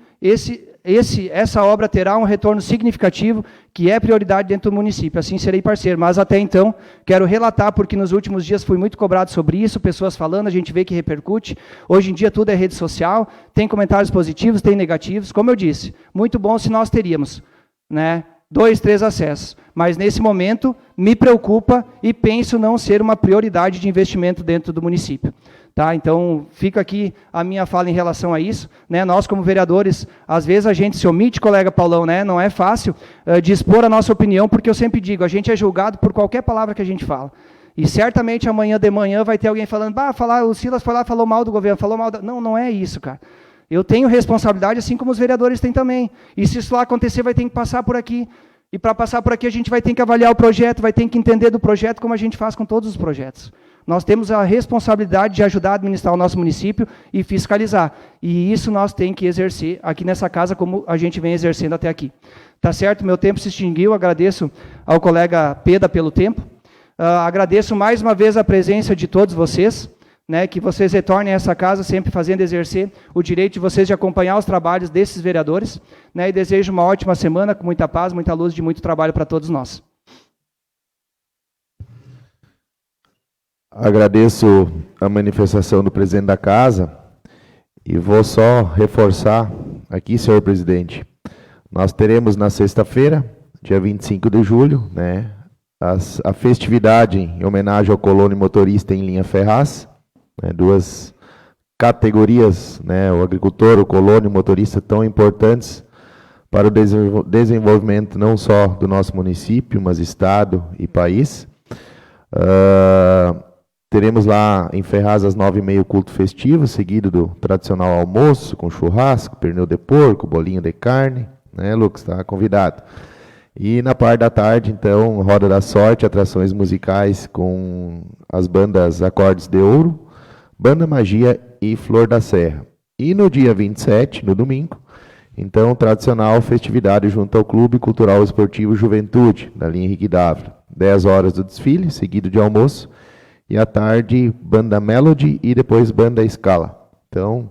essa obra terá um retorno significativo, que é prioridade dentro do município, assim serei parceiro. Mas até então, quero relatar, porque nos últimos dias fui muito cobrado sobre isso, pessoas falando, a gente vê que repercute. Hoje em dia tudo é rede social, tem comentários positivos, tem negativos. Como eu disse, muito bom se nós teríamos, né, 2, 3 acessos. Mas nesse momento me preocupa e penso não ser uma prioridade de investimento dentro do município. Tá? Então, fica aqui a minha fala em relação a isso. Né? Nós, como vereadores, às vezes a gente se omite, colega Paulão, né? Não é fácil de expor a nossa opinião, porque eu sempre digo, a gente é julgado por qualquer palavra que a gente fala. E certamente amanhã de manhã vai ter alguém falando, o Silas foi lá e falou mal do governo, falou mal da... Não, não é isso, cara. Eu tenho responsabilidade, assim como os vereadores têm também. E se isso lá acontecer, vai ter que passar por aqui. E para passar por aqui, a gente vai ter que avaliar o projeto, vai ter que entender do projeto, como a gente faz com todos os projetos. Nós temos a responsabilidade de ajudar a administrar o nosso município e fiscalizar. E isso nós temos que exercer aqui nessa casa, como a gente vem exercendo até aqui. Tá certo? Meu tempo se extinguiu, agradeço ao colega Peda pelo tempo. Agradeço mais uma vez a presença de todos vocês, né, que vocês retornem a essa casa sempre fazendo exercer o direito de vocês de acompanhar os trabalhos desses vereadores, né, e desejo uma ótima semana, com muita paz, muita luz, de muito trabalho para todos nós. Agradeço a manifestação do presidente da casa e vou só reforçar aqui, senhor presidente. Nós teremos na sexta-feira, dia 25 de julho, né, a festividade em homenagem ao colono motorista em linha Ferraz, né, duas categorias, né, o agricultor, o colono e o motorista, tão importantes para o desenvolvimento não só do nosso município, mas estado e país. Teremos lá em Ferraz às 9h30 o culto festivo, seguido do tradicional almoço, com churrasco, pernil de porco, bolinho de carne, né, Lucas, está convidado. E na parte da tarde, então, Roda da Sorte, atrações musicais com as bandas Acordes de Ouro, Banda Magia e Flor da Serra. E no dia 27, no domingo, então, tradicional festividade junto ao Clube Cultural Esportivo Juventude, da linha Henrique Dávila. 10 horas do desfile, seguido de almoço, e à tarde, Banda Melody e depois Banda Scala. Então,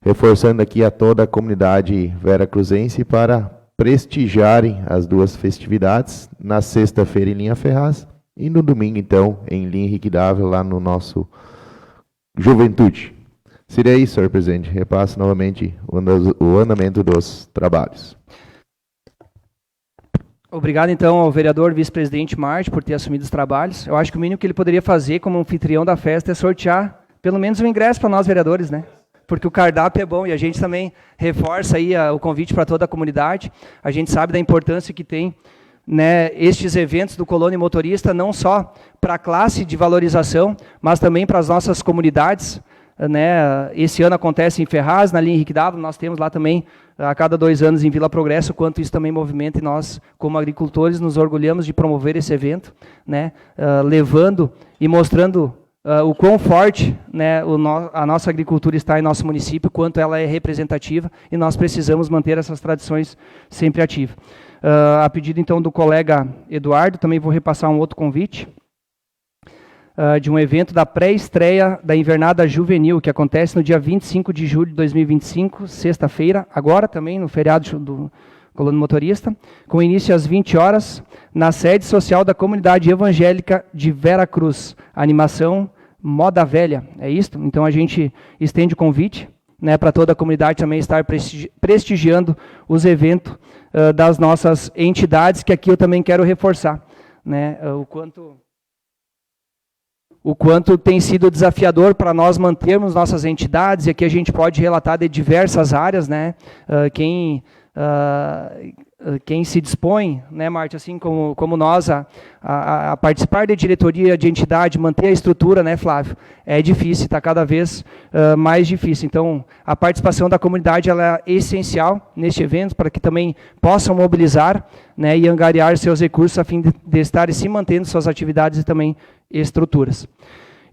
reforçando aqui a toda a comunidade veracruzense para prestigiarem as duas festividades, na sexta-feira em linha Ferraz, e no domingo, então, em linha Henrique Dávila, lá no nosso Juventude. Seria isso, senhor presidente. Repasso novamente o andamento dos trabalhos. Obrigado, então, ao vereador vice-presidente Marte por ter assumido os trabalhos. Eu acho que o mínimo que ele poderia fazer como anfitrião da festa é sortear pelo menos um ingresso para nós, vereadores, né? Porque o cardápio é bom e a gente também reforça aí o convite para toda a comunidade. A gente sabe da importância que tem, né, estes eventos do colono e motorista, não só para a classe de valorização, mas também para as nossas comunidades. Né? Esse ano acontece em Ferraz, na linha Henrique Dávila, nós temos lá também, a cada 2 anos, em Vila Progresso, quanto isso também movimenta, e nós, como agricultores, nos orgulhamos de promover esse evento, né? Levando e mostrando o quão forte, né, a nossa agricultura está em nosso município, quanto ela é representativa, e nós precisamos manter essas tradições sempre ativas. A pedido, então, do colega Eduardo, também vou repassar um outro convite, de um evento da pré-estreia da Invernada Juvenil, que acontece no dia 25 de julho de 2025, sexta-feira, agora também, no feriado do colono motorista, com início às 20 horas, na sede social da Comunidade Evangélica de Veracruz. A animação Moda Velha, é isso? Então a gente estende o convite, né, para toda a comunidade também estar prestigiando os eventos das nossas entidades, que aqui eu também quero reforçar, né, o quanto tem sido desafiador para nós mantermos nossas entidades, e aqui a gente pode relatar de diversas áreas, né, quem se dispõe, né, Marte, assim como nós, a participar da diretoria de entidade, manter a estrutura, né, Flávio, é difícil, está cada vez mais difícil. Então, a participação da comunidade ela é essencial neste evento, para que também possam mobilizar, né, e angariar seus recursos a fim de estarem se mantendo suas atividades e também estruturas.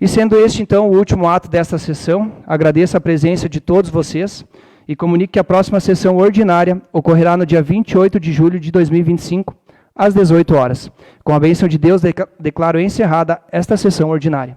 E sendo este, então, o último ato desta sessão, agradeço a presença de todos vocês, e comunico que a próxima sessão ordinária ocorrerá no dia 28 de julho de 2025, às 18 horas. Com a bênção de Deus, declaro encerrada esta sessão ordinária.